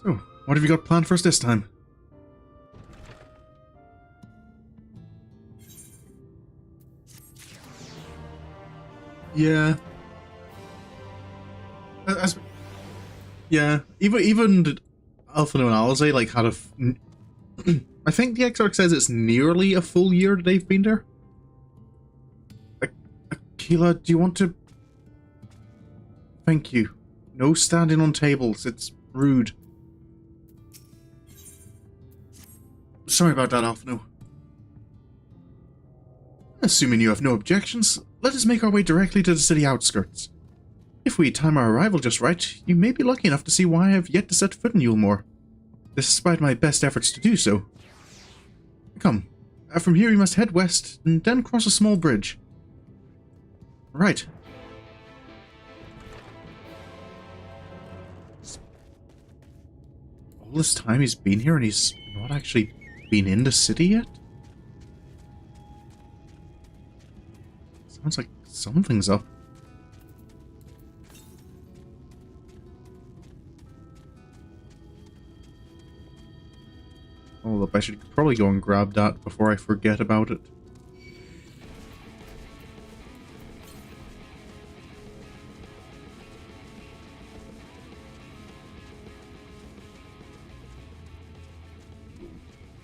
So, what have you got planned for us this time? Yeah. Yeah, even Alphino and Alizé, like, had I think the Exarch says it's nearly a full year that they've been there. Aquila, do you want to... Thank you. No standing on tables, it's rude. Sorry about that, Alphino. Assuming you have no objections, let us make our way directly to the city outskirts. If we time our arrival just right, you may be lucky enough to see why I have yet to set foot in Yulmore, despite my best efforts to do so. Come, from here we must head west, and then cross a small bridge. Right. All this time he's been here and he's not actually been in the city yet? Sounds like something's up. Hold up, I should probably go and grab that before I forget about it.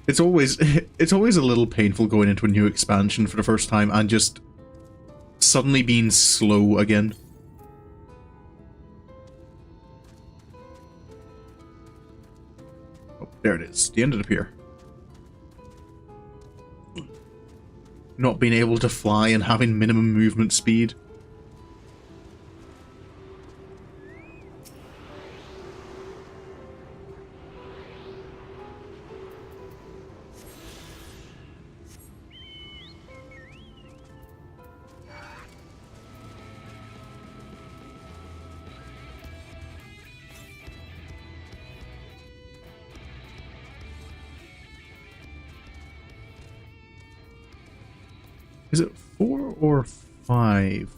It's always a little painful going into a new expansion for the first time and just suddenly being slow again. Oh, there it is. The end of the pier. Not being able to fly and having minimum movement speed. Is it 4 or 5?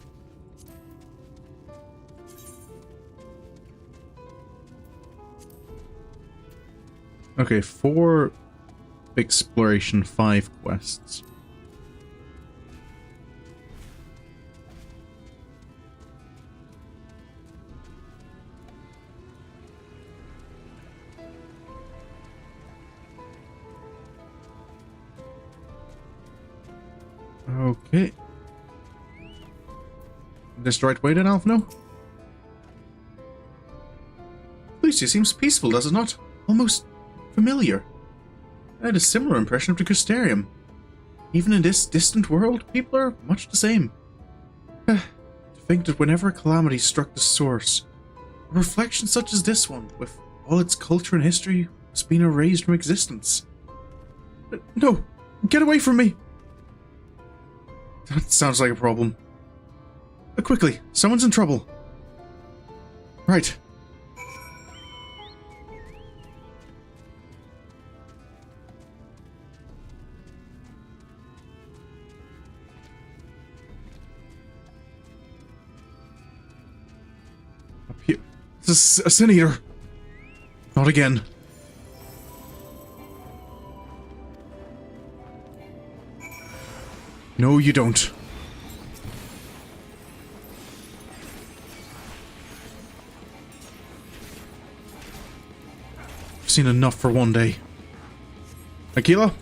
Okay, 4 exploration, 5 quests. Okay. This the right way then, Alphino? Lucia seems peaceful, does it not? Almost familiar. I had a similar impression of the Crystarium. Even in this distant world, people are much the same. To think that whenever a calamity struck the source, a reflection such as this one, with all its culture and history, was being erased from existence. No! Get away from me! That sounds like a problem. Quickly, someone's in trouble. Right. Up here. This is a Sin Eater. Not again. No, you don't. I've seen enough for one day. Aquila?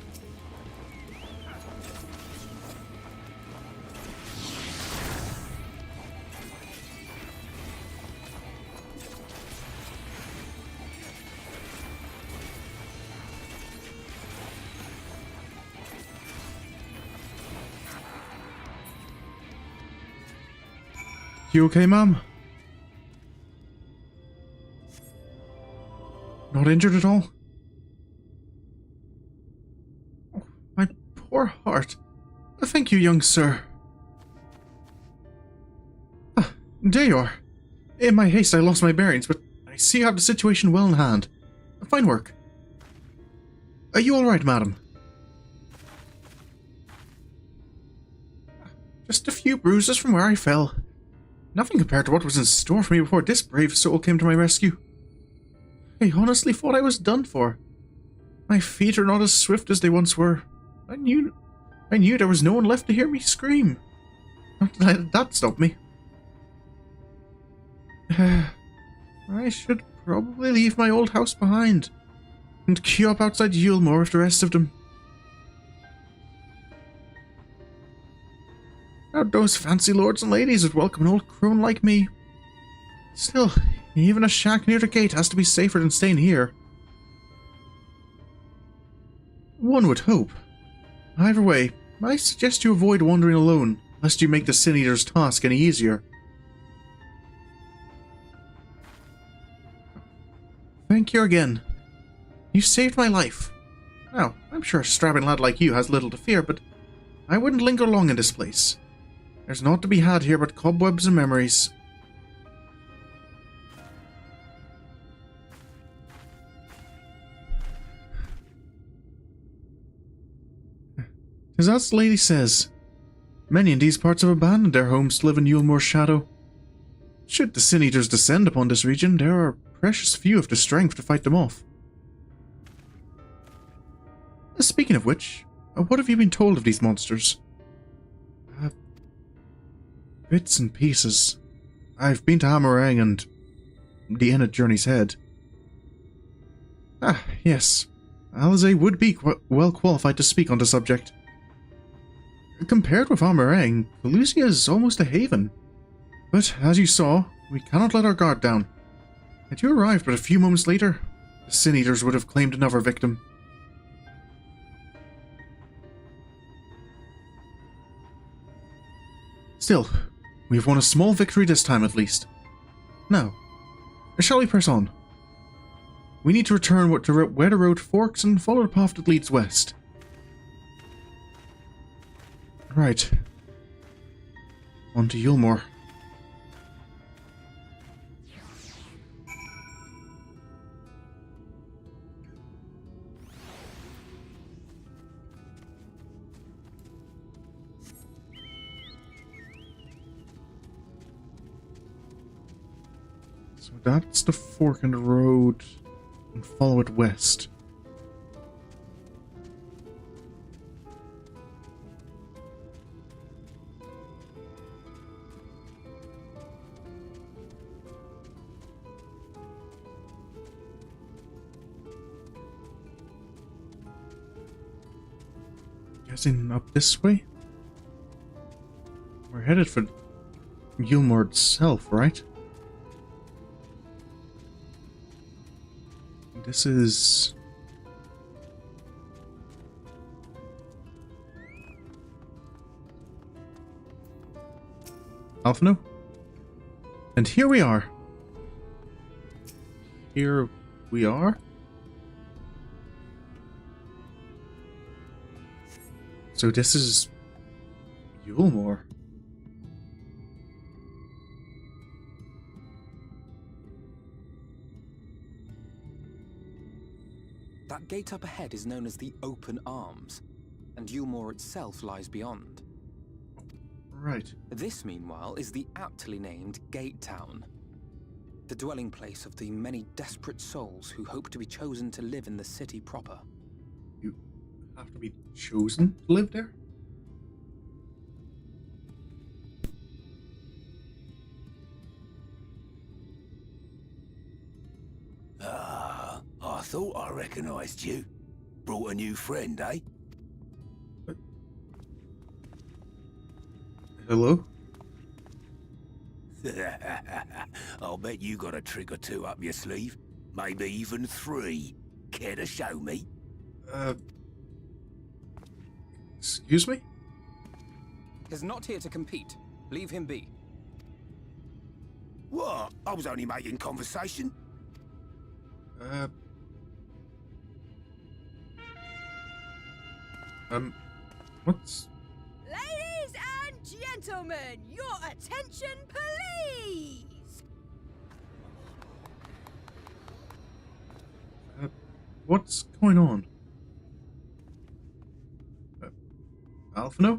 You okay, Mom? Not injured at all? Oh, my poor heart. Thank you, young sir. Ah, there you are. In my haste, I lost my bearings, but I see you have the situation well in hand. Fine work. Are you all right, madam? Just a few bruises from where I fell. Nothing compared to what was in store for me before this brave soul came to my rescue. I honestly thought I was done for. My feet are not as swift as they once were. I knew there was no one left to hear me scream. Not that that stopped me. I should probably leave my old house behind and queue up outside Yulmore with the rest of them. Now those fancy lords and ladies would welcome an old crone like me. Still, even a shack near the gate has to be safer than staying here. One would hope. Either way, I suggest you avoid wandering alone, lest you make the Sin Eater's task any easier. Thank you again. You saved my life. Now, I'm sure a strapping lad like you has little to fear, but I wouldn't linger long in this place. There's naught to be had here but cobwebs and memories. As the lady says, many in these parts have abandoned their homes to live in Yulmore's shadow. Should the Sin Eaters descend upon this region, there are precious few of the strength to fight them off. Speaking of which, what have you been told of these monsters? Bits and pieces. I've been to Hammerang and the inn at Journey's Head. Ah, yes. Alizé would be well qualified to speak on the subject. Compared with Hammerang, Pelusia is almost a haven. But, as you saw, we cannot let our guard down. Had you arrived but a few moments later, the Sin Eaters would have claimed another victim. Still, we have won a small victory this time at least. Now, shall we press on? We need to return where the road forks and follow the path that leads west. Right. On to Yulmore. So that's the fork in the road, and follow it west. Guessing up this way? We're headed for Yulmore itself, right? This is... Alphino? And here we are. Here we are? So this is... Yulmore. That gate up ahead is known as the Open Arms, and Yulmore itself lies beyond. Right. This, meanwhile, is the aptly named Gate Town, the dwelling place of the many desperate souls who hope to be chosen to live in the city proper. You have to be chosen to live there? I thought I recognised you. Brought a new friend, eh? Hello? I'll bet you got a trick or two up your sleeve. Maybe even 3. Care to show me? Excuse me? He's not here to compete. Leave him be. What? I was only making conversation. What's... Ladies and gentlemen, your attention, please! What's going on? Alphino?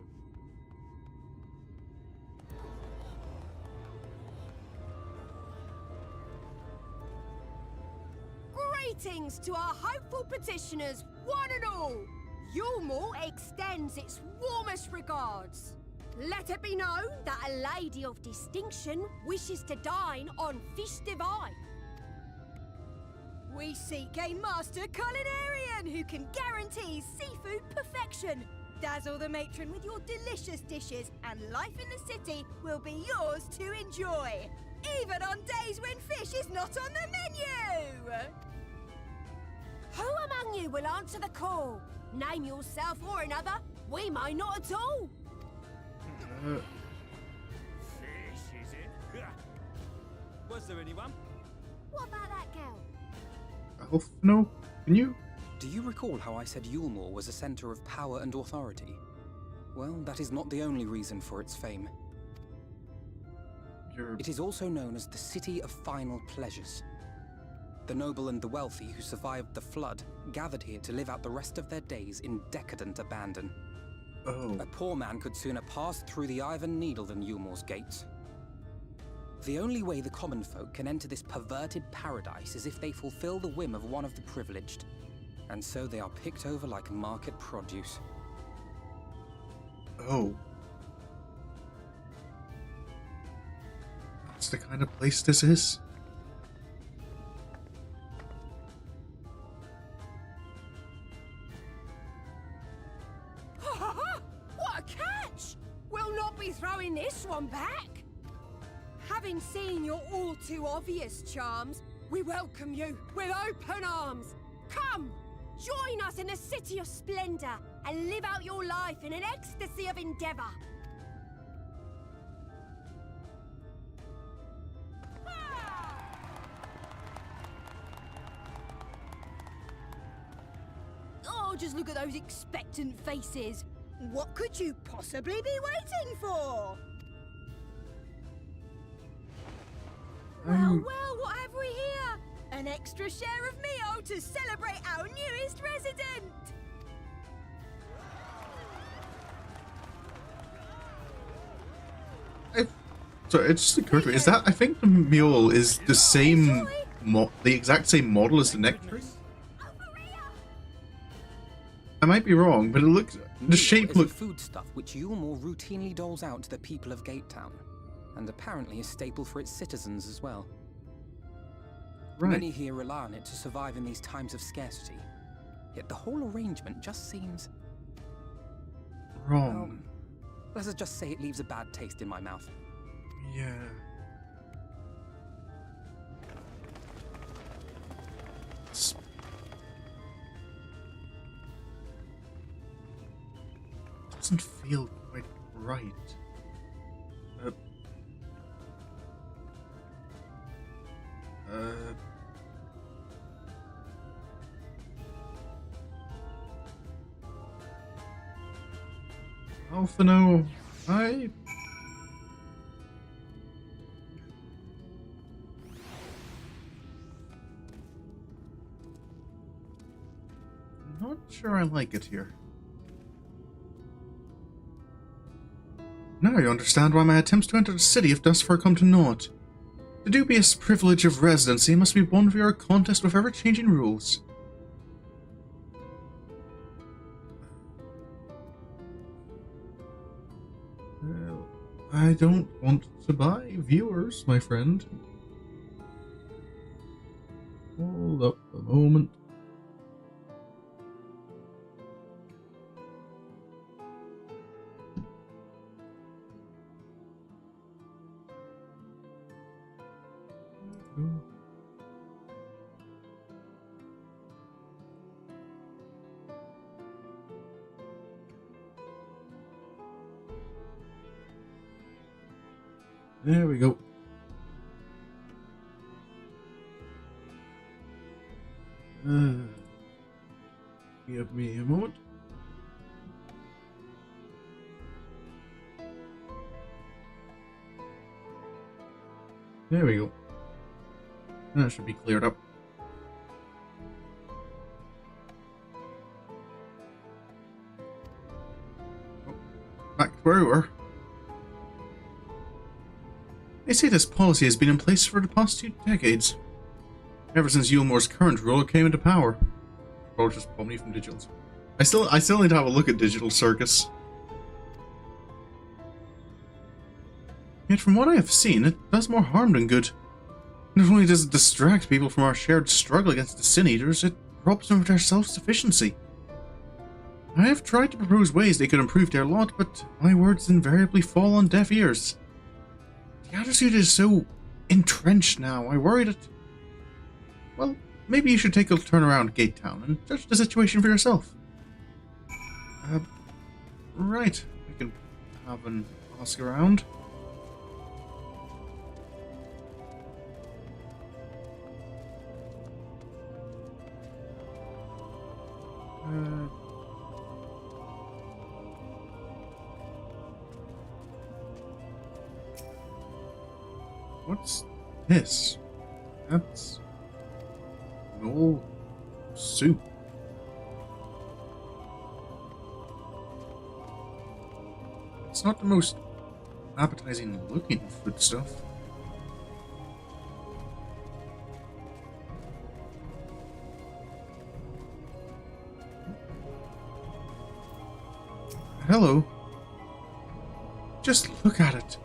Greetings to our hopeful petitioners, one and all! Yulmore extends its warmest regards. Let it be known that a lady of distinction wishes to dine on fish divine. We seek a master culinarian who can guarantee seafood perfection. Dazzle the matron with your delicious dishes, and life in the city will be yours to enjoy. Even on days when fish is not on the menu! Who among you will answer the call? Name yourself or another. We might not at all. Fish, is it? Was there anyone? What about that girl? Elf? No? Can you? Do you recall how I said Yulmore was a center of power and authority? Well, that is not the only reason for its fame. It is also known as the City of Final Pleasures. The noble and the wealthy who survived the flood gathered here to live out the rest of their days in decadent abandon. Oh. A poor man could sooner pass through the Iron Needle than Yulmore's gates. The only way the common folk can enter this perverted paradise is if they fulfill the whim of one of the privileged. And so they are picked over like market produce. Oh. That's the kind of place this is? What a catch! We'll not be throwing this one back. Having seen your all too obvious charms, we welcome you with open arms. Come, join us in the City of Splendor and live out your life in an ecstasy of endeavor. Oh, just look at those expectant faces. What could you possibly be waiting for? Well, what have we here? An extra share of meal to celebrate our newest resident! So it just occurred to me, is that, I think the mule is the same, the exact same model as the nectar? I might be wrong, but it looks, the shape looks... foodstuff which Yulmore routinely doles out to the people of Gatetown, and apparently a staple for its citizens as well. Right. Many here rely on it to survive in these times of scarcity, yet the whole arrangement just seems... wrong. Let's just say it leaves a bad taste in my mouth. Yeah. Doesn't feel quite right. Alpha, no. Not sure I like it here. Now you understand why my attempts to enter the city have thus far come to naught. The dubious privilege of residency must be won via a contest with ever-changing rules. Well, I don't want to buy viewers, my friend. Hold up a moment. There we go. Give me a moment. There we go. That should be cleared up. Oh, back to where we were. They say this policy has been in place for the past 2 decades. Ever since Yulmore's current ruler came into power. Or just probably from Digitals. I still need to have a look at Digital Circus. Yet from what I have seen, it does more harm than good. Not only does it distract people from our shared struggle against the Sin Eaters, it robs them of their self-sufficiency. I have tried to propose ways they could improve their lot, but my words invariably fall on deaf ears. The attitude is so entrenched now, I worry that... Well, maybe you should take a turn around Gate Town and judge the situation for yourself. Right. We can have an ask around. What's this? That's no soup. It's not the most appetizing looking food stuff. Hello. Just look at it.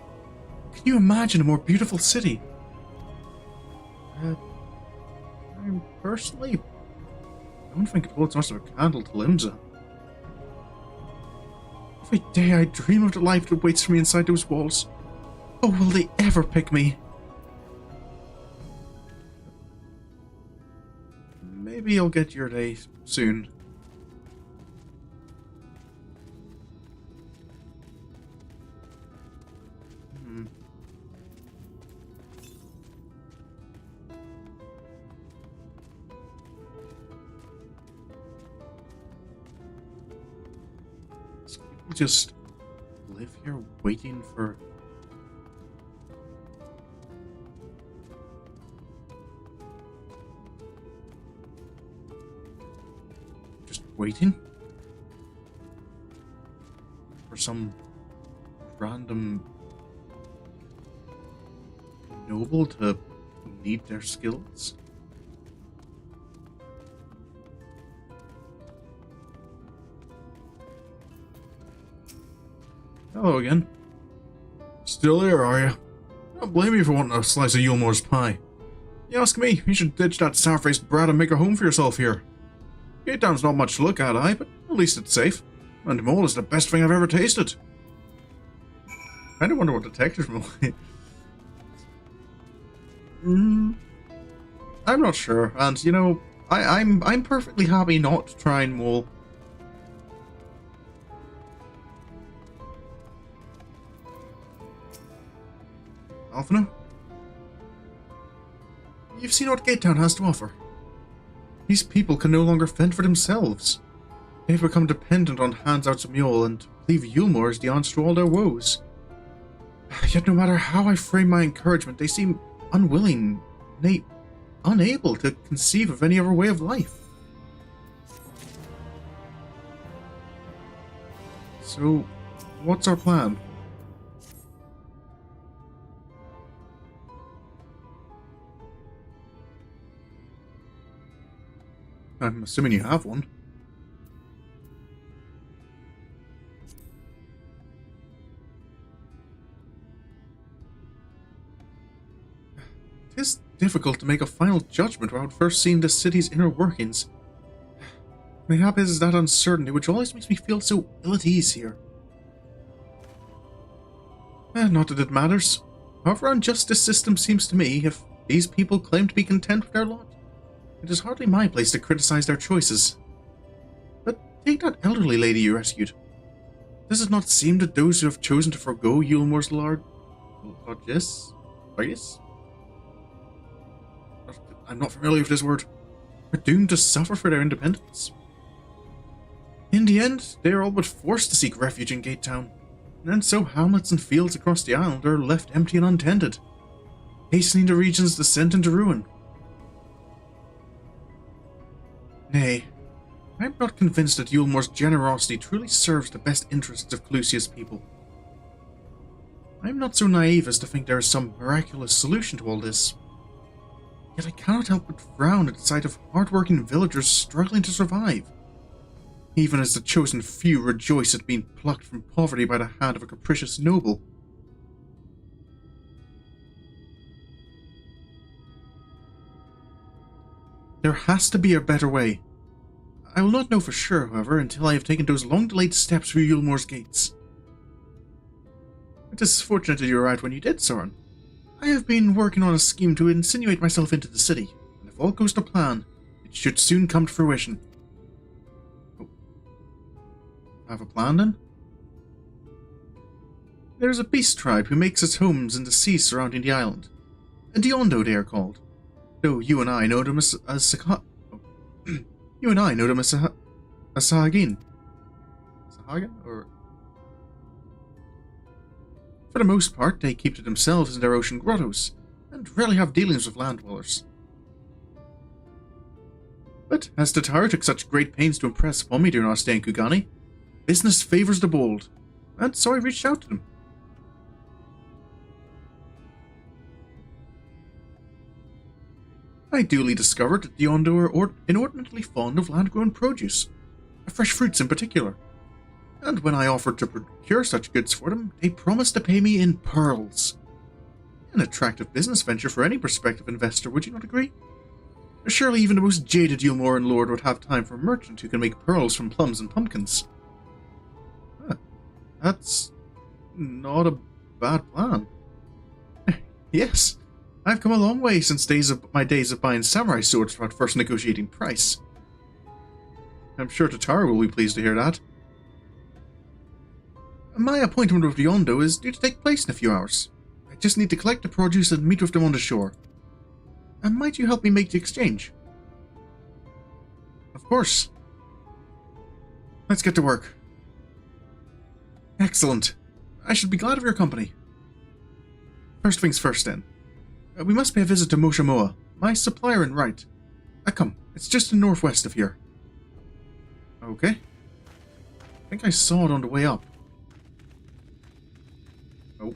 Can you imagine a more beautiful city? I personally don't think it holds much of a candle to Limsa. Every day I dream of the life that waits for me inside those walls. Oh, will they ever pick me? Maybe you'll get your day soon. Just live here waiting for... Just waiting? For some random noble to need their skills? Hello again. Still here, are you? I don't blame you for wanting a slice of Yulmore's pie. You ask me, you should ditch that sour-faced brat and make a home for yourself here. Gate Town's not much to look at, but at least it's safe. And the mole is the best thing I've ever tasted. I kinda wonder what the texture's like. I'm not sure, and you know, I'm perfectly happy not trying mole. Alphina? You've seen what Gate Town has to offer. These people can no longer fend for themselves. They've become dependent on handouts of mule and believe Yulmore is the answer to all their woes. Yet no matter how I frame my encouragement, they seem unwilling, nay, unable to conceive of any other way of life. So, what's our plan? I'm assuming you have one. It is difficult to make a final judgment without first seeing the city's inner workings. Mayhap it is that uncertainty which always makes me feel so ill at ease here. Not that it matters. However unjust this system seems to me, if these people claim to be content with their lot, it is hardly my place to criticize their choices. But take that elderly lady you rescued. Does it not seem that those who have chosen to forego Yulmore's largesse? I'm not familiar with this word. Are doomed to suffer for their independence. In the end, they are all but forced to seek refuge in Gate Town, and so hamlets and fields across the island are left empty and untended, hastening the region's descent into ruin. Nay, I am not convinced that Yulmore's generosity truly serves the best interests of Clusia's people. I am not so naive as to think there is some miraculous solution to all this. Yet I cannot help but frown at the sight of hard-working villagers struggling to survive, even as the chosen few rejoice at being plucked from poverty by the hand of a capricious noble. There has to be a better way. I will not know for sure, however, until I have taken those long-delayed steps through Yulmore's gates. It is fortunate that you arrived when you did, Sorin. I have been working on a scheme to insinuate myself into the city, and if all goes to plan, it should soon come to fruition. Oh. Have a plan, then? There is a beast tribe who makes its homes in the seas surrounding the island. A Diondo, they are called. Though you and I know them as you and I know them as Sahagin. Sahagin? Or... For the most part, they keep to themselves in their ocean grottos, and rarely have dealings with land dwellers. But as the Tatar took such great pains to impress upon me during our stay in Kugani, business favours the bold, and so I reached out to them. I duly discovered that the Ondo are inordinately fond of land-grown produce, fresh fruits in particular, and when I offered to procure such goods for them, they promised to pay me in pearls. An attractive business venture for any prospective investor, would you not agree? Surely even the most jaded Yulmoran lord would have time for a merchant who can make pearls from plums and pumpkins. Huh. That's not a bad plan. Yes. I've come a long way since my days of buying samurai swords without first negotiating price. I'm sure Tatar will be pleased to hear that. My appointment with the Ondo is due to take place in a few hours. I just need to collect the produce and meet with them on the shore. And might you help me make the exchange? Of course. Let's get to work. Excellent. I should be glad of your company. First things first, then. We must pay a visit to Moshamoa, my supplier in right. Come, it's just to the northwest of here. Okay. I think I saw it on the way up. Oh.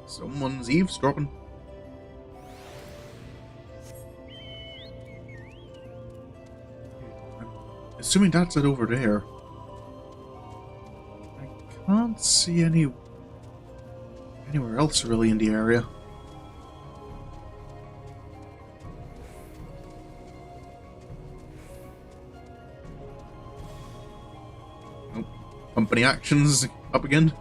Someone's eavesdropping. Assuming that's it over there. I can't see anywhere else really in the area. Nope. Company actions up again.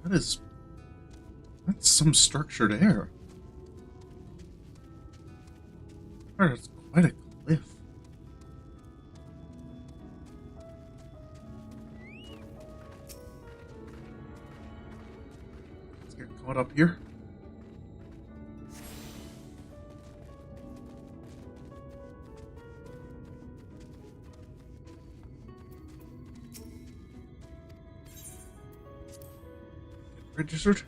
That's some structure there. That's quite a cliff. Let's get caught up here. Registered.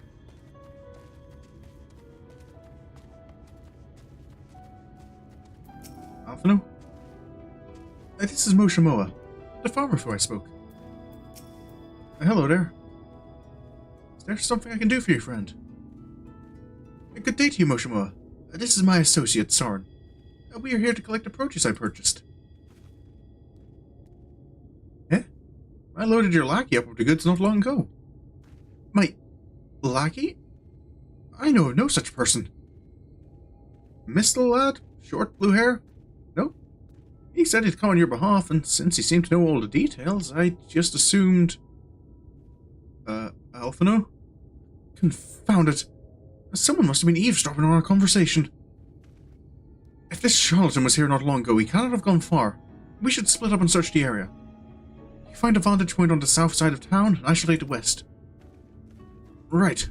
Alphino? This is Moshamoa, the farmer who I spoke. Hello there. Is there something I can do for you, friend? Good day to you, Moshamoa. This is my associate, Sorin. We are here to collect the produce I purchased. Eh? I loaded your lackey up with the goods not long ago. My lackey? I know of no such person. Mistle lad? Short blue hair? No. He said he'd come on your behalf, and since he seemed to know all the details, I just assumed... Alphino? Confound it. Someone must have been eavesdropping on our conversation. If this charlatan was here not long ago, he cannot have gone far. We should split up and search the area. You find a vantage point on the south side of town, and I shall take the west. Right.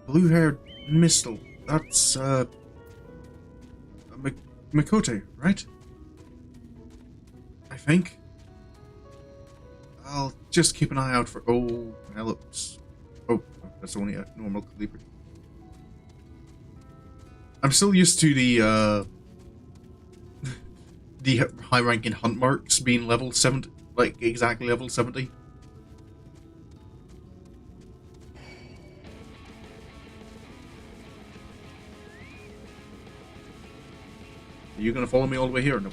Blue-haired Mistle. That's, Mikote, right? I think. I'll just keep an eye out for... Oh, well, oops. Oh, that's only a normal Calibre. I'm still used to the high-ranking hunt marks being level 70, like exactly level 70. Are you gonna follow me all the way here? No.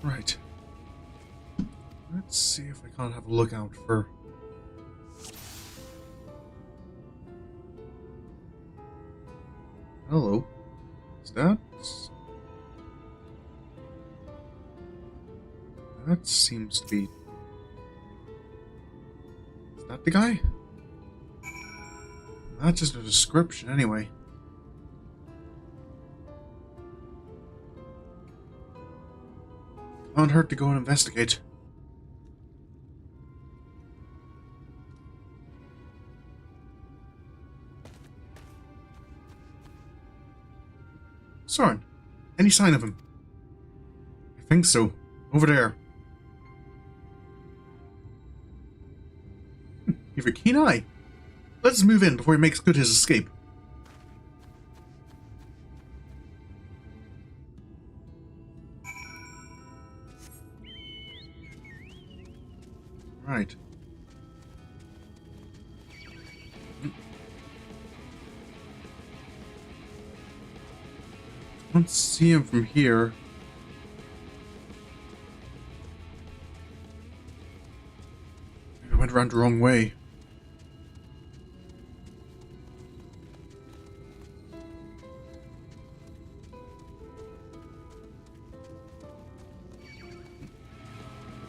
Right. Let's see if I can't have a look out for... Hello. Is that... That seems to be... Is that the guy? That's just a description anyway. Can't hurt to go and investigate. Sorin, any sign of him? I think so. Over there. You've a keen eye. Let's move in before he makes good his escape. Right. Can't see him from here. I went around the wrong way.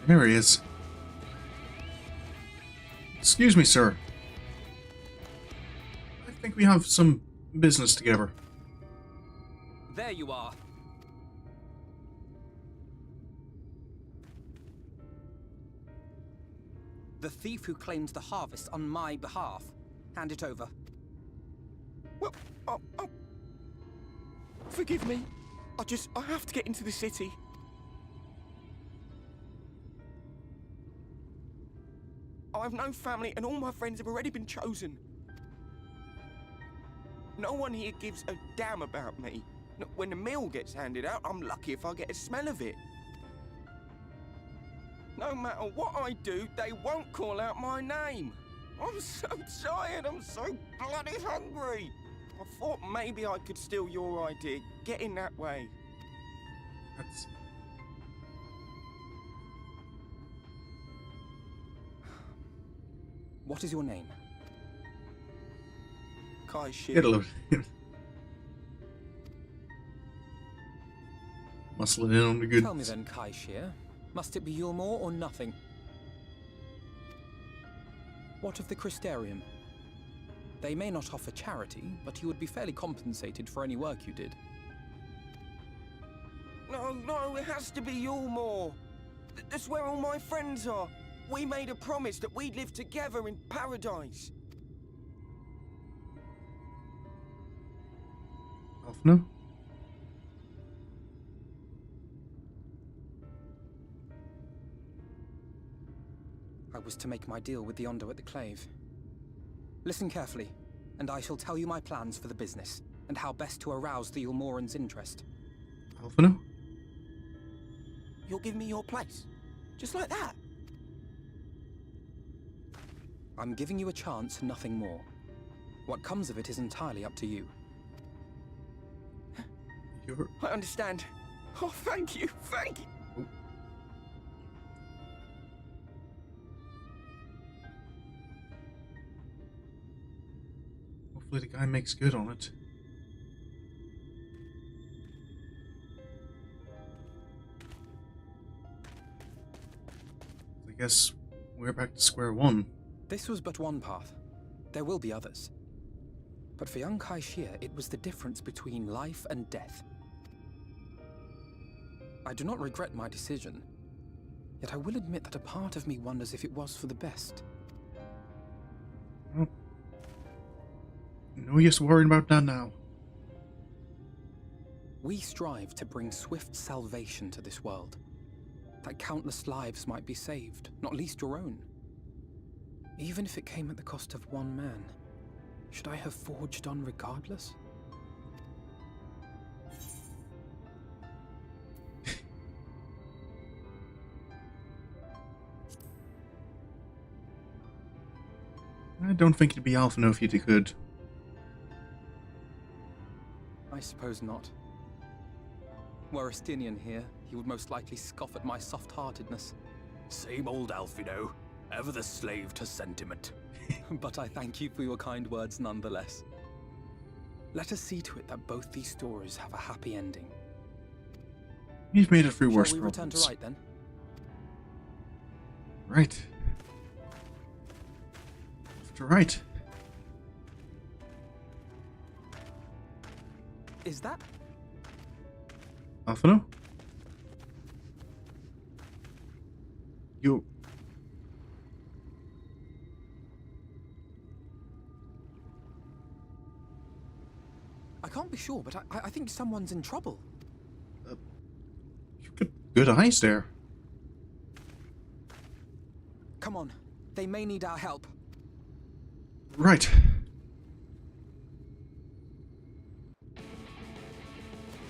There he is. Excuse me, sir. I think we have some business together. There you are. The thief who claims the harvest on my behalf. Hand it over. Well, forgive me. I have to get into the city. I have no family and all my friends have already been chosen. No one here gives a damn about me. When the meal gets handed out, I'm lucky if I get a smell of it. No matter what I do, they won't call out my name. I'm so tired, I'm so bloody hungry. I thought maybe I could steal your idea, get in that way. That's... What is your name? Kai Shir. Hello. Muscling in on the goods. Tell me then, Kai Shir. Must it be Yulmore or nothing? What of the Crystarium? They may not offer charity, but you would be fairly compensated for any work you did. No, it has to be Yulmore. That's where all my friends are. We made a promise that we'd live together in paradise. Alphna? I was to make my deal with the Ondo at the Clave. Listen carefully, and I shall tell you my plans for the business, and how best to arouse the Yulmoran's interest. Alphna? You'll give me your place? Just like that? I'm giving you a chance, nothing more. What comes of it is entirely up to you. I understand. Oh, thank you, thank you. Oh. Hopefully the guy makes good on it. I guess we're back to square one. This was but one path. There will be others. But for young Kai Shir, it was the difference between life and death. I do not regret my decision, yet I will admit that a part of me wonders if it was for the best. Well, no use worrying about that now. We strive to bring swift salvation to this world, that countless lives might be saved, not least your own. Even if it came at the cost of one man. Should I have forged on regardless? I don't think you'd be Alphino if you could. I suppose not. Were Estinian here, he would most likely scoff at my soft-heartedness. Same old Alphino, ever the slave to sentiment. But I thank you for your kind words nonetheless. Let us see to it that both these stories have a happy ending. You've made it through Shall worse we return to problems. right then? Right. To right. Is that? Alphino? You... I can't be sure, but I think someone's in trouble. You've got good eyes there. Come on, they may need our help. Right.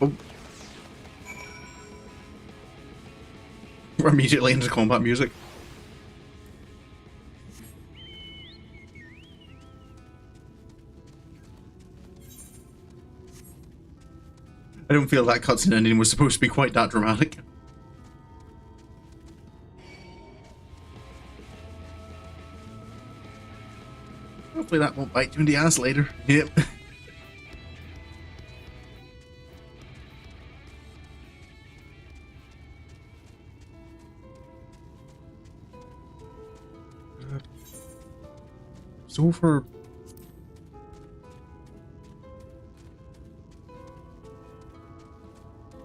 Oh. We're immediately into combat music. I don't feel that cutscene ending was supposed to be quite that dramatic. Hopefully that won't bite you in the ass later. Yep. So for...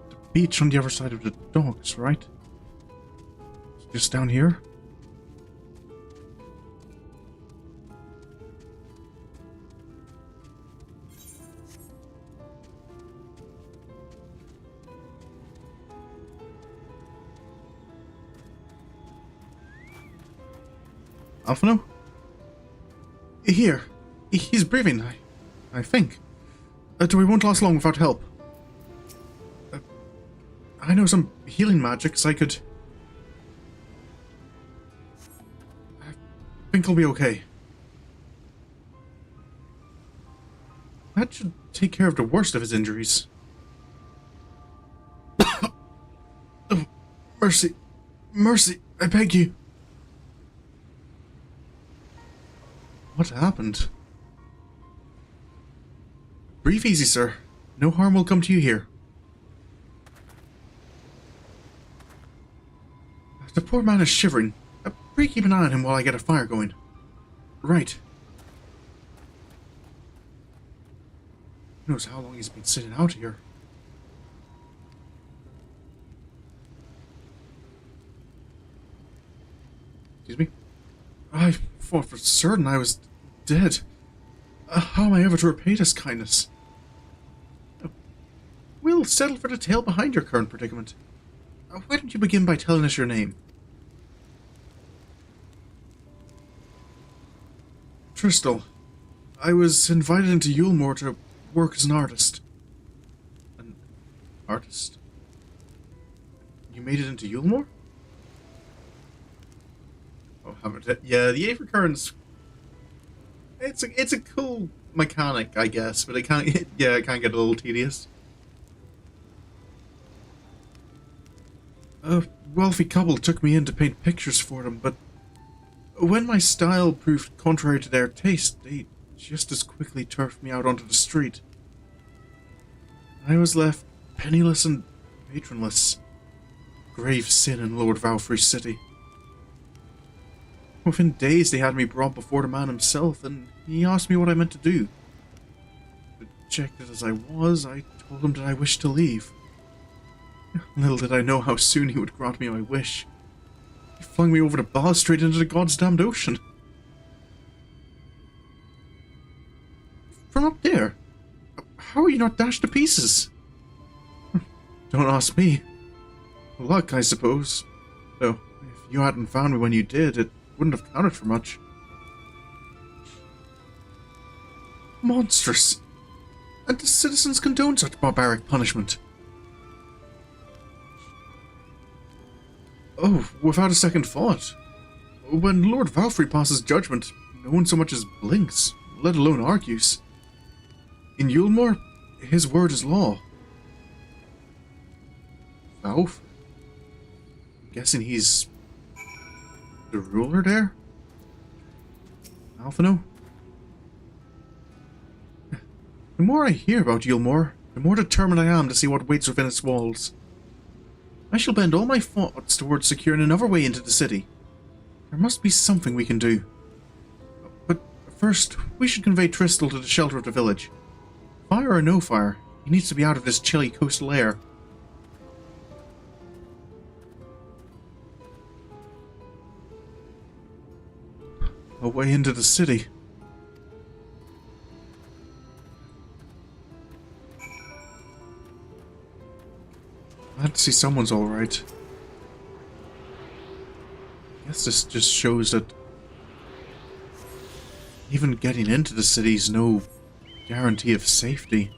the beach on the other side of the docks, right? Just down here? Alphino? Here. He's breathing, I think. We won't last long without help. I know some healing magics I could... I think I'll be okay. That should take care of the worst of his injuries. Oh, mercy. Mercy, I beg you. What happened? Breathe easy, sir. No harm will come to you here. The poor man is shivering. Pray keep an eye on him while I get a fire going. Right. Who knows how long he's been sitting out here. Excuse me? I thought for certain I was dead. How am I ever to repay this kindness? We'll settle for the tale behind your current predicament. Why don't you begin by telling us your name? Crystal. I was invited into Yulmore to work as an artist. An artist? You made it into Yulmore? Oh, haven't it? Yeah, the Aether Currents. It's a cool mechanic, I guess, but it can get a little tedious. A wealthy couple took me in to paint pictures for them, but when my style proved contrary to their taste, they just as quickly turfed me out onto the street. I was left penniless and patronless. Grave sin in Lord Valfrey's city. Within days they had me brought before the man himself, and he asked me what I meant to do. Dejected as I was, I told him that I wished to leave. Little did I know how soon he would grant me my wish. He flung me over the bar straight into the God's damned ocean. From up there? How are you not dashed to pieces? Don't ask me. Luck, I suppose. Though, if you hadn't found me when you did, it wouldn't have counted for much. Monstrous! And the citizens condone such barbaric punishment. Oh, without a second thought. When Lord Valfrey passes judgment, no one so much as blinks, let alone argues. In Yulmore, his word is law. Valf? I'm guessing he's the ruler there? Alphino? The more I hear about Yulmore, the more determined I am to see what waits within its walls. I shall bend all my thoughts towards securing another way into the city. There must be something we can do. But first, we should convey Crystal to the shelter of the village. Fire or no fire, he needs to be out of this chilly coastal air. A way into the city. Glad to see someone's alright. I guess this just shows that even getting into the city is no guarantee of safety.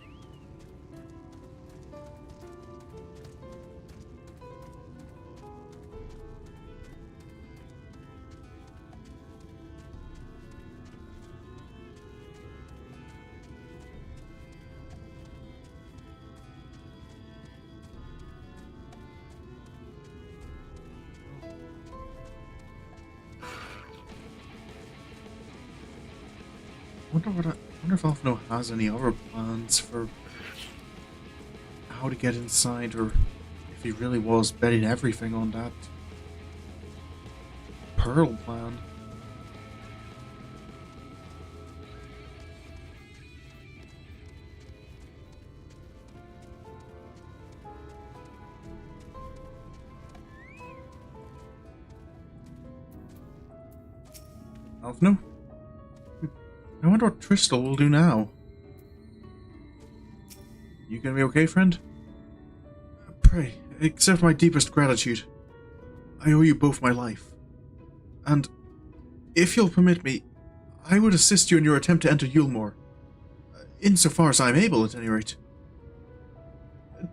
I wonder if Alphino has any other plans for how to get inside, or if he really was betting everything on that Pearl plan. Alphino? I wonder what Crystal will do now. You gonna be okay, friend? Pray, accept my deepest gratitude. I owe you both my life. And, if you'll permit me, I would assist you in your attempt to enter Yulmore. Insofar as I am able, at any rate.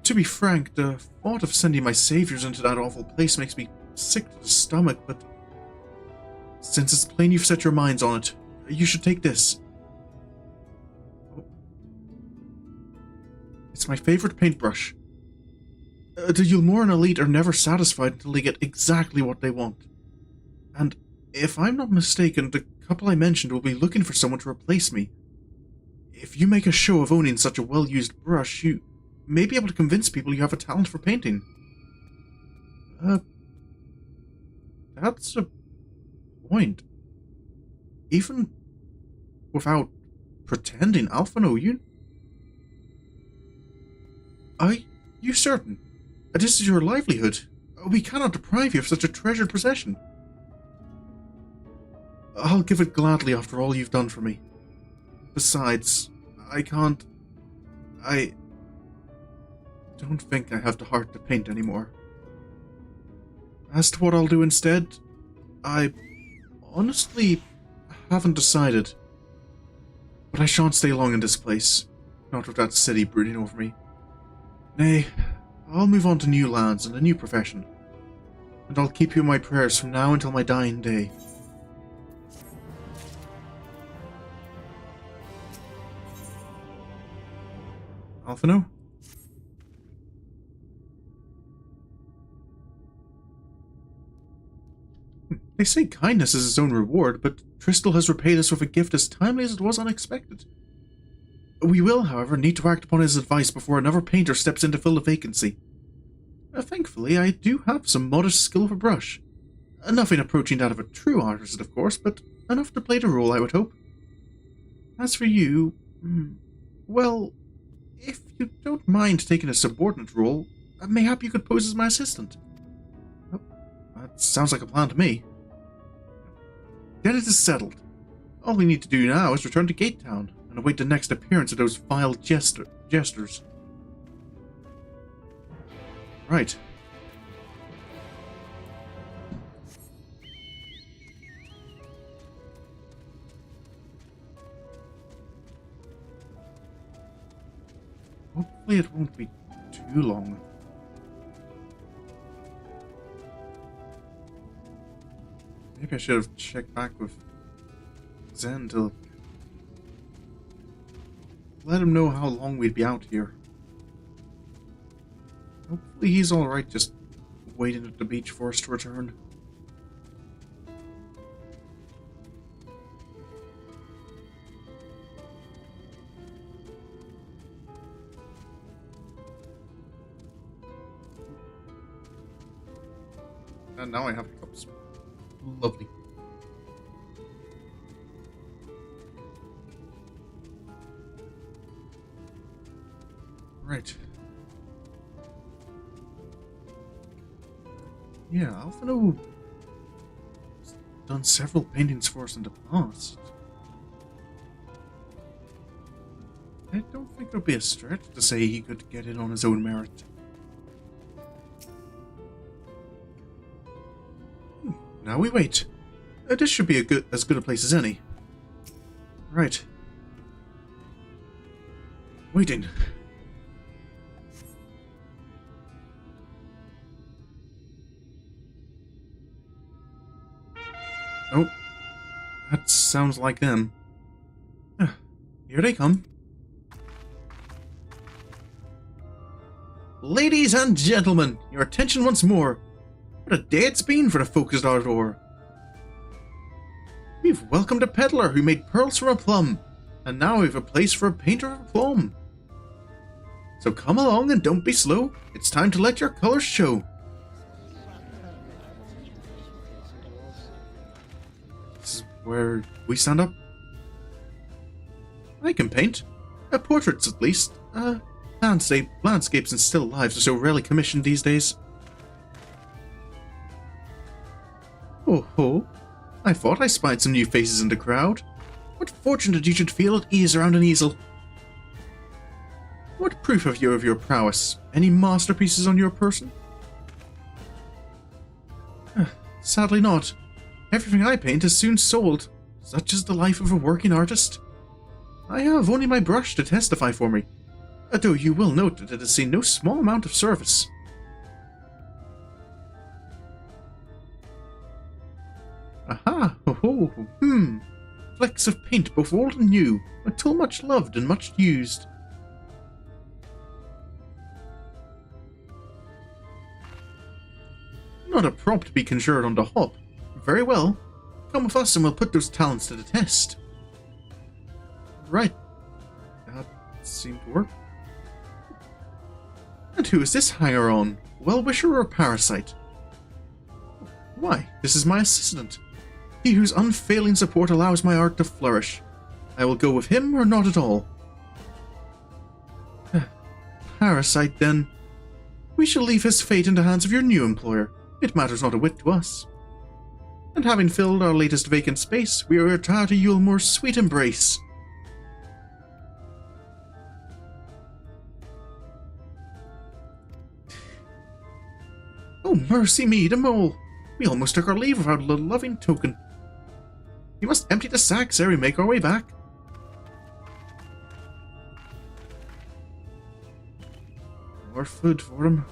To be frank, the thought of sending my saviors into that awful place makes me sick to the stomach, but since it's plain you've set your minds on it, you should take this. It's my favorite paintbrush. The Yulmoran elite are never satisfied until they get exactly what they want. And if I'm not mistaken, the couple I mentioned will be looking for someone to replace me. If you make a show of owning such a well-used brush, you may be able to convince people you have a talent for painting. That's a point. Even without pretending, Alphino, Are you certain? This is your livelihood. We cannot deprive you of such a treasured possession. I'll give it gladly after all you've done for me. Besides, I don't think I have the heart to paint anymore. As to what I'll do instead, I honestly haven't decided. But I shan't stay long in this place, not with that city brooding over me. Nay, I'll move on to new lands and a new profession, and I'll keep you in my prayers from now until my dying day. Alphino? They say kindness is its own reward, but Crystal has repaid us with a gift as timely as it was unexpected. We will, however, need to act upon his advice before another painter steps in to fill the vacancy. Thankfully, I do have some modest skill of a brush. Nothing approaching that of a true artist, of course, but enough to play the role, I would hope. As for you, well, if you don't mind taking a subordinate role, mayhap you could pose as my assistant. Oh, that sounds like a plan to me. Then it is settled. All we need to do now is return to Gate Town and await the next appearance of those vile jesters. Right. Hopefully it won't be too long. Maybe I should have checked back with Zen to let him know how long we'd be out here. Hopefully he's alright just waiting at the beach for us to return. And now I have cups. Lovely. Right. Yeah, Alphino has done several paintings for us in the past. I don't think it would be a stretch to say he could get in on his own merit. Now we wait. This should be as good a place as any. Right. Waiting. Oh. That sounds like them. Here they come. Ladies and gentlemen, your attention once more. What a day it's been for the focused ardor. We've welcomed a peddler who made pearls from a plum, and now we've a place for a painter of a plum. So come along and don't be slow. It's time to let your colors show. This is where we stand up. I can paint. Portraits at least. Landscapes and still lives are so rarely commissioned these days. Oh ho, I thought I spied some new faces in the crowd. What fortunate you should feel at ease around an easel. What proof have you of your prowess? Any masterpieces on your person? Sadly not. Everything I paint is soon sold. Such is the life of a working artist. I have only my brush to testify for me. Though you will note that it has seen no small amount of service. Aha! Ho ho! Flecks of paint both old and new, a tool much loved and much used. Not a prop to be conjured on the hop. Very well. Come with us and we'll put those talents to the test. Right. That seemed to work. And who is this hanger-on? Well-wisher or parasite? Why, this is my assistant. He whose unfailing support allows my art to flourish. I will go with him or not at all. Parasite, then. We shall leave his fate in the hands of your new employer. It matters not a whit to us. And having filled our latest vacant space, we retire to Yulemore's sweet embrace. Oh, mercy me, the mole! We almost took our leave without a little loving token. We must empty the sacks ere we make our way back. More food for them.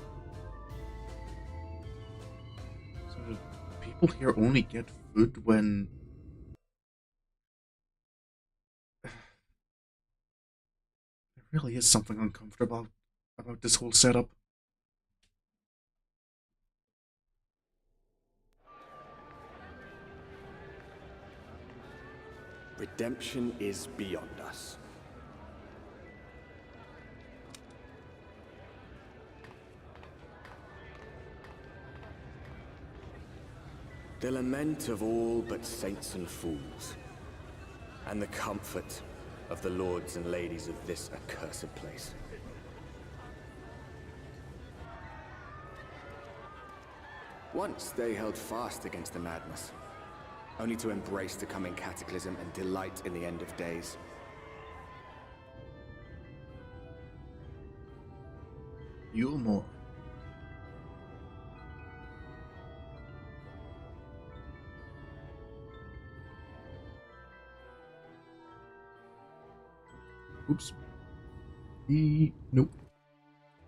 So do people here only get food when... There really is something uncomfortable about this whole setup. Redemption is beyond us. The lament of all but saints and fools, and the comfort of the lords and ladies of this accursed place. Once they held fast against the madness, only to embrace the coming cataclysm and delight in the end of days. Yulemore. Oops. Nope.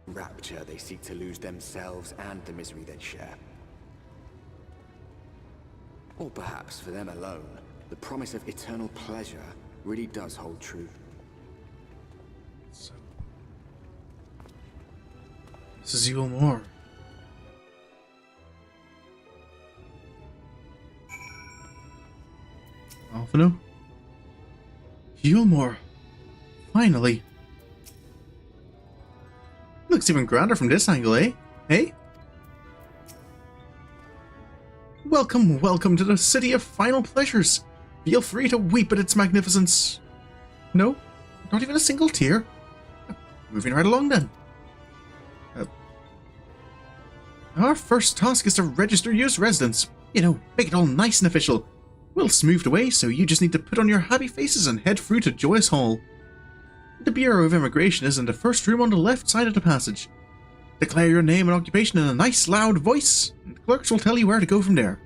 Rapture, they seek to lose themselves and the misery they share. Or perhaps for them alone, the promise of eternal pleasure really does hold true. So, this is even more. Alphino? Yulmore! Finally! Looks even grander from this angle, eh? Hey? Welcome, welcome to the city of final pleasures! Feel free to weep at its magnificence. No? Not even a single tear? Moving right along then. Our first task is to register you as residents. You know, make it all nice and official. We'll smooth the way, so you just need to put on your happy faces and head through to Joyous Hall. The Bureau of Immigration is in the first room on the left side of the passage. Declare your name and occupation in a nice loud voice, and the clerks will tell you where to go from there.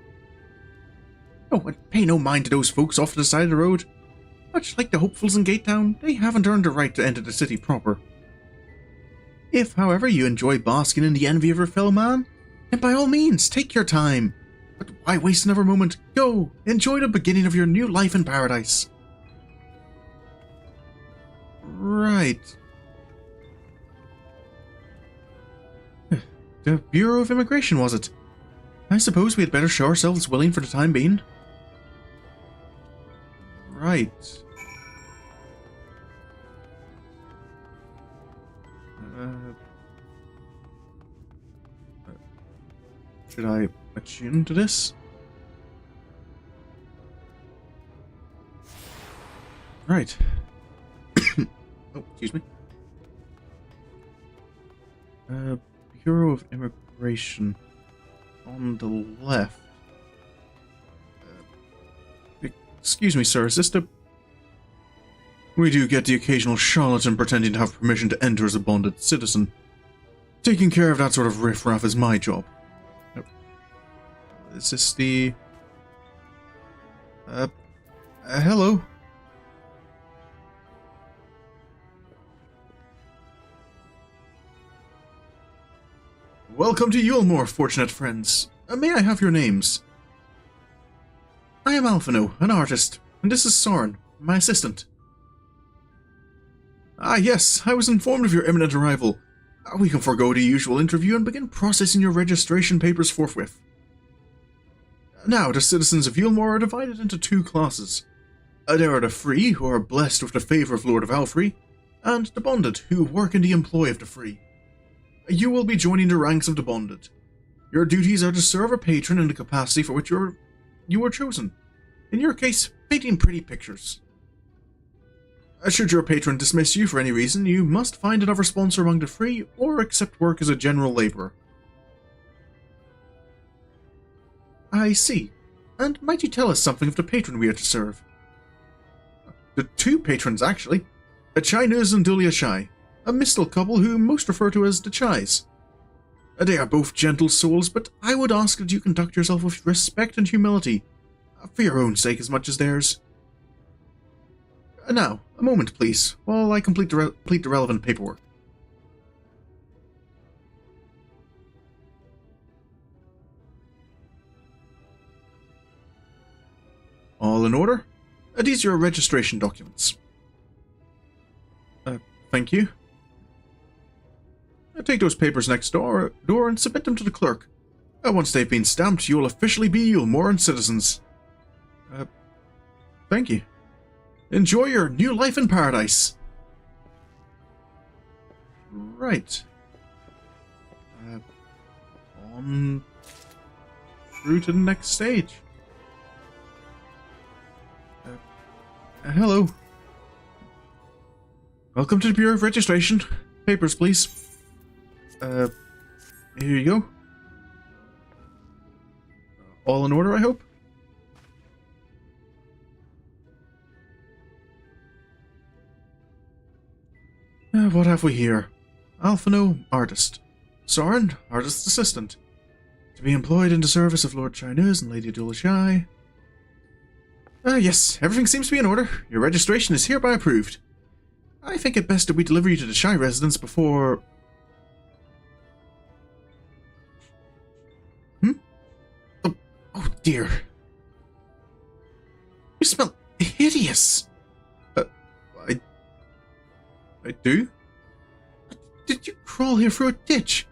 Oh, and pay no mind to those folks off to the side of the road. Much like the hopefuls in Gatetown, they haven't earned the right to enter the city proper. If, however, you enjoy basking in the envy of your fellow man, then by all means, take your time. But why waste another moment? Go, enjoy the beginning of your new life in paradise. Right. The Bureau of Immigration, was it? I suppose we had better show ourselves willing for the time being. Right. Should I attune to this? Right. Oh, excuse me. Bureau of Immigration on the left. Excuse me, sir, is this the... We do get the occasional charlatan pretending to have permission to enter as a bonded citizen. Taking care of that sort of riffraff is my job. Is this the... hello? Welcome to Yulmore, fortunate friends. May I have your names? I am Alphino, an artist, and this is Sorin, my assistant. Ah yes, I was informed of your imminent arrival. We can forego the usual interview and begin processing your registration papers forthwith. Now, the citizens of Yulmore are divided into two classes. There are the free, who are blessed with the favour of Lord of Alfrey, and the bonded, who work in the employ of the free. You will be joining the ranks of the bonded. Your duties are to serve a patron in the capacity for which you were chosen. In your case, painting pretty pictures. Should your patron dismiss you for any reason, you must find another sponsor among the free, or accept work as a general labourer. I see. And might you tell us something of the patron we are to serve? The two patrons, actually. Chinese and Dulia Shai, a mistal couple who most refer to as the Chais. They are both gentle souls, but I would ask that you conduct yourself with respect and humility, for your own sake as much as theirs. Now, a moment please, while I complete the relevant paperwork. All in order? These are your registration documents. Thank you. Take those papers next door and submit them to the clerk. Once they've been stamped, you'll officially be Yulmoran citizens. Thank you. Enjoy your new life in paradise. Right. On through to the next stage. Hello. Welcome to the Bureau of Registration. Papers, please. Here you go. All in order, I hope? What have we here? Alphino, artist. Sorin, artist's assistant. To be employed in the service of Lord Chinese and Lady Dulashai. Yes, everything seems to be in order. Your registration is hereby approved. I think it best that we deliver you to the Shy residence before... Oh dear. You smell hideous. I do? Did you crawl here through a ditch?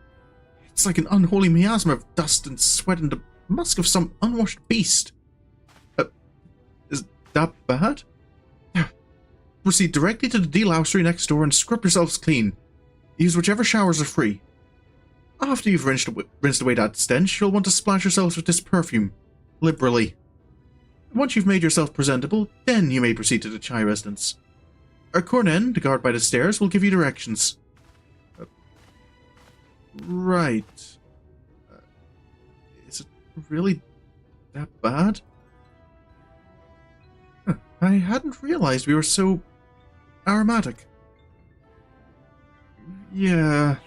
It's like an unholy miasma of dust and sweat and the musk of some unwashed beast. Is that bad? Proceed directly to the delousery next door and scrub yourselves clean. Use whichever showers are free. After you've rinsed away that stench, you'll want to splash yourselves with this perfume. Liberally. Once you've made yourself presentable, then you may proceed to the Chai residence. Cornen, the guard by the stairs, will give you directions. Right. Is it really that bad? Huh, I hadn't realized we were so aromatic. Yeah.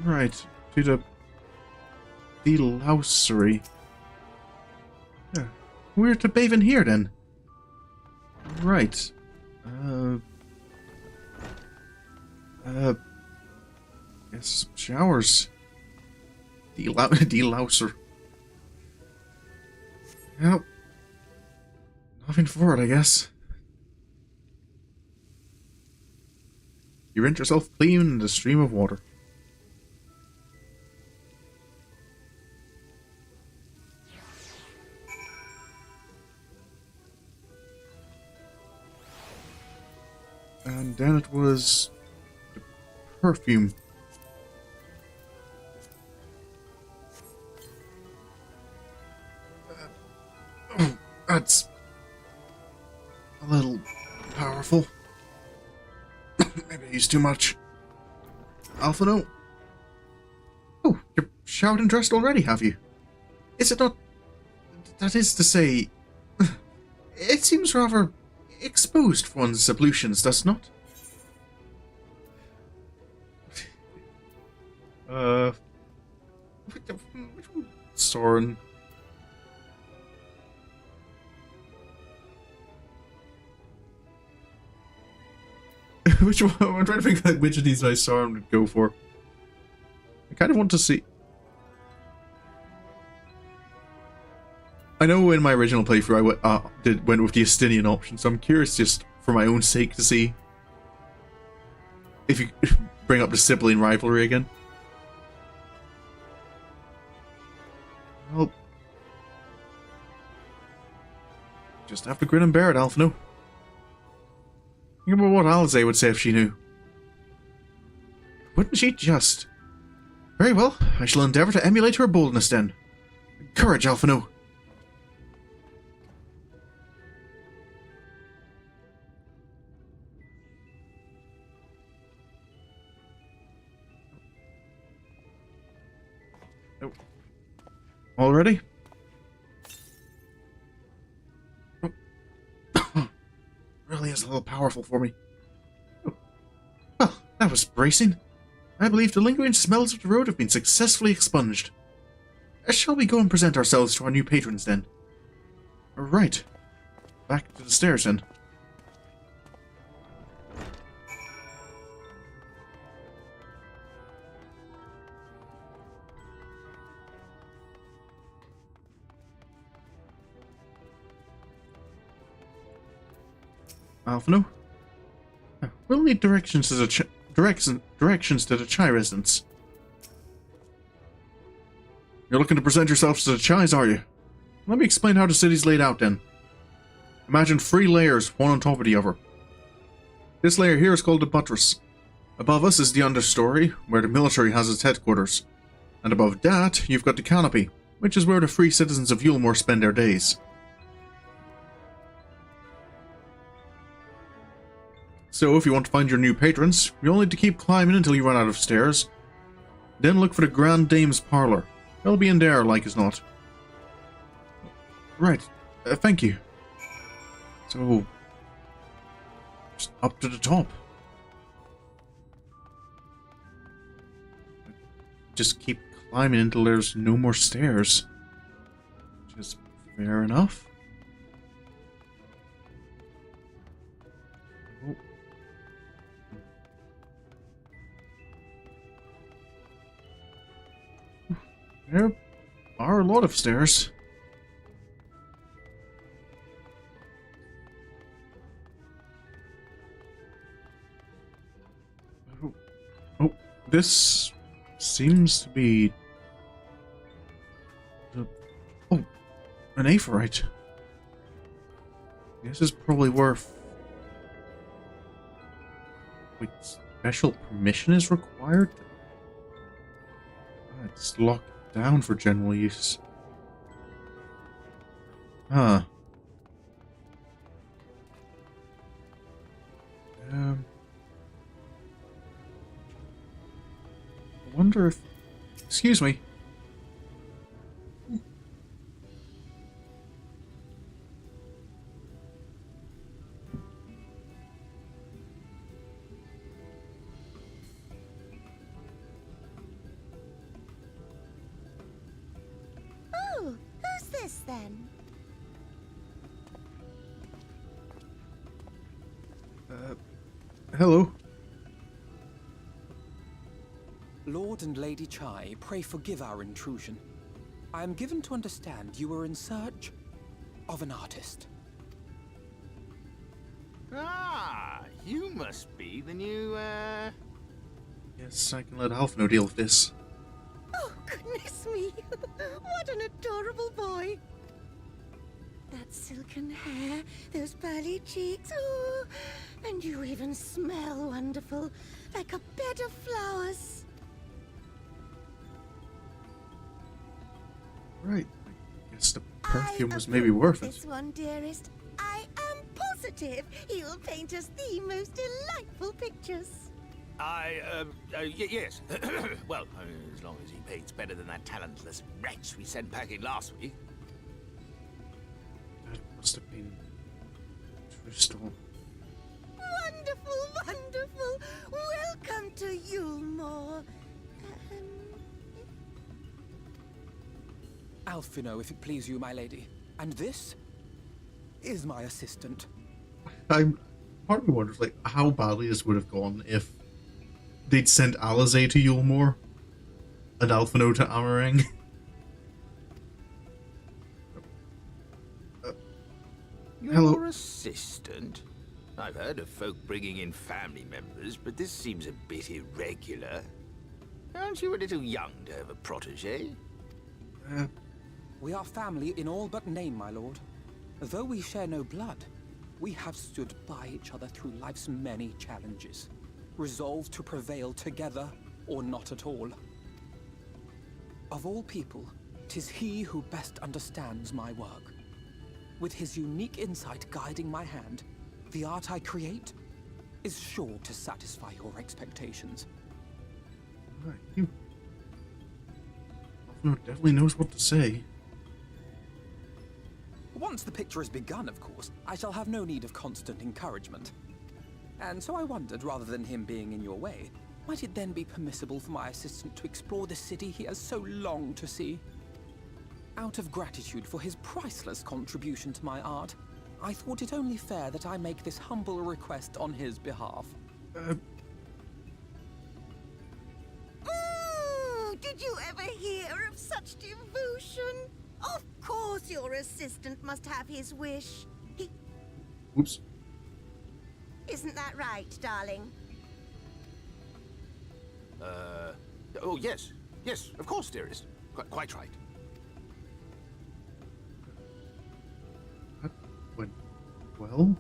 Right. To the delousery. Yeah. We're to bathe in here then. Right. Yes, showers. Delouser. Yep. Nothing for it, I guess. You rinse yourself clean in the stream of water. And then it was the perfume. Oh, that's a little powerful. Maybe I used too much. Alphino? Oh, you're showered and dressed already, have you? Is it not... That is to say... It seems rather exposed for one's ablutions, does it not? Which one? Sorin. Which one? I'm trying to think like which of these I saw him go for. I kind of want to see. I know in my original playthrough I went with the Estinian option, so I'm curious just for my own sake to see if you bring up the sibling rivalry again. Well, just have to grin and bear it, Alphino. Think about what Alize would say if she knew. Wouldn't she just? Very well, I shall endeavour to emulate her boldness then. Courage, Alphino. Oh. All ready? Really is a little powerful for me. Oh. Well, that was bracing. I believe the lingering smells of the road have been successfully expunged. Shall we go and present ourselves to our new patrons then? Right. Back to the stairs then. Alphino? We'll need directions to the directions to the Chai residence. You're looking to present yourselves to the Chais, are you? Let me explain how the city's laid out then. Imagine 3 layers, one on top of the other. This layer here is called the buttress. Above us is the understory, where the military has its headquarters. And above that, you've got the canopy, which is where the free citizens of Yulmore spend their days. So if you want to find your new patrons, you'll need to keep climbing until you run out of stairs. Then look for the Grand Dame's parlour. They'll be in there, like as not. Right. Thank you. So... just up to the top. Just keep climbing until there's no more stairs. Which is Fair enough. Oh. There are a lot of stairs. Oh, this seems to be... Oh, an aphorite. This is probably worth... Wait, special permission is required? It's locked down for general use. Huh. I wonder if... Excuse me. Oh, who's this then? Hello. Lord and Lady Chai, pray forgive our intrusion. I am given to understand you were in search of an artist. Ah, you must be the new, Yes, I can let Alphino deal with this. Oh, goodness me. What an adorable boy. That silken hair, those pearly cheeks, oh, and you even smell wonderful, like a bed of flowers. Right. I guess the perfume was maybe worth it. This one, dearest. I am positive he will paint us the most delightful pictures. Yes. Well, as long as he paints better than that talentless wretch we sent packing last week. That must have been Crystal. Wonderful, wonderful. Welcome to Yulmore. Alphino, if it please you, my lady. And this is my assistant. Part of me wonders, like, how badly this would have gone if they'd sent Alizé to Yulmore and Alphino to Amarang. Your Hello. assistant? I've heard of folk bringing in family members, but this seems a bit irregular. Aren't you a little young to have a protege? We are family in all but name, my lord. Though we share no blood, we have stood by each other through life's many challenges, resolved to prevail together or not at all. Of all people, 'tis he who best understands my work. With his unique insight guiding my hand, the art I create is sure to satisfy your expectations. Right, you... Alphino definitely knows what to say. Once the picture is begun, of course, I shall have no need of constant encouragement. And so I wondered, rather than him being in your way, might it then be permissible for my assistant to explore the city he has so longed to see? Out of gratitude for his priceless contribution to my art, I thought it only fair that I make this humble request on his behalf. Did you ever hear of such devotion? Of course your assistant must have his wish. Oops. Isn't that right, darling? Oh, yes. Yes, of course, dearest. Quite right. That went well?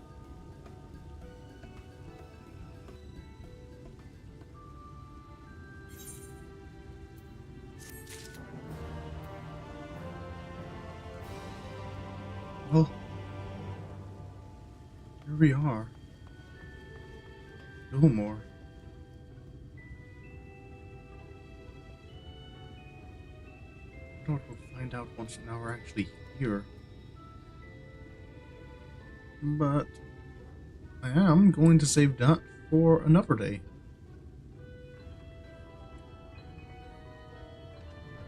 Well, here we are. No more. I don't know what we'll find out once now we're actually here. But I am going to save that for another day.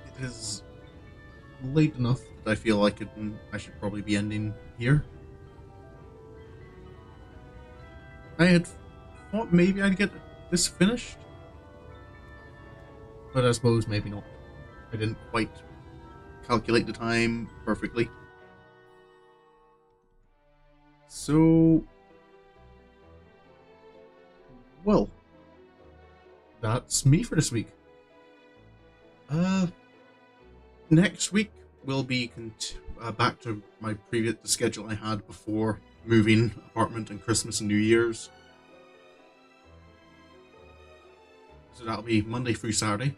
It is late enough I feel like I should probably be ending here. I had thought maybe I'd get this finished, but I suppose maybe not. I didn't quite calculate the time perfectly. So, well, that's me for this week. Next week will be back to my previous schedule I had before moving apartment and Christmas and New Year's. So that'll be Monday through Saturday.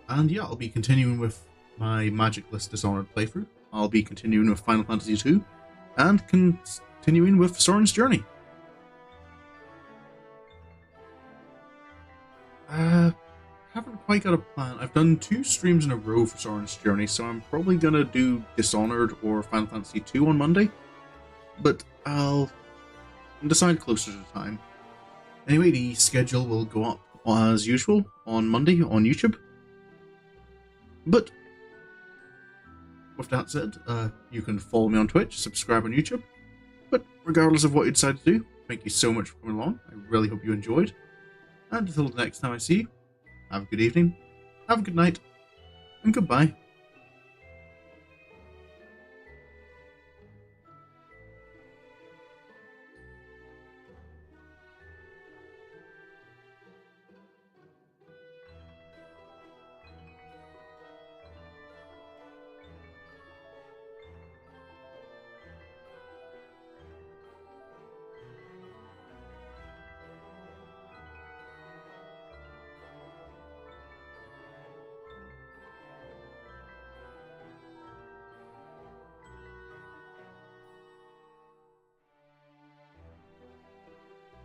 And yeah, I'll be continuing with my Magicless Dishonored playthrough. I'll be continuing with Final Fantasy II, and continuing with Sorin's Journey. Haven't quite got a plan. I've done 2 streams in a row for Sorin's Journey, so I'm probably gonna do Dishonored or Final Fantasy II on Monday, but I'll decide closer to the time. Anyway, the schedule will go up as usual on Monday on YouTube. But with that said, you can follow me on Twitch, subscribe on YouTube. But regardless of what you decide to do, thank you so much for coming along. I really hope you enjoyed. And until the next time I see you, have a good evening, have a good night, and goodbye.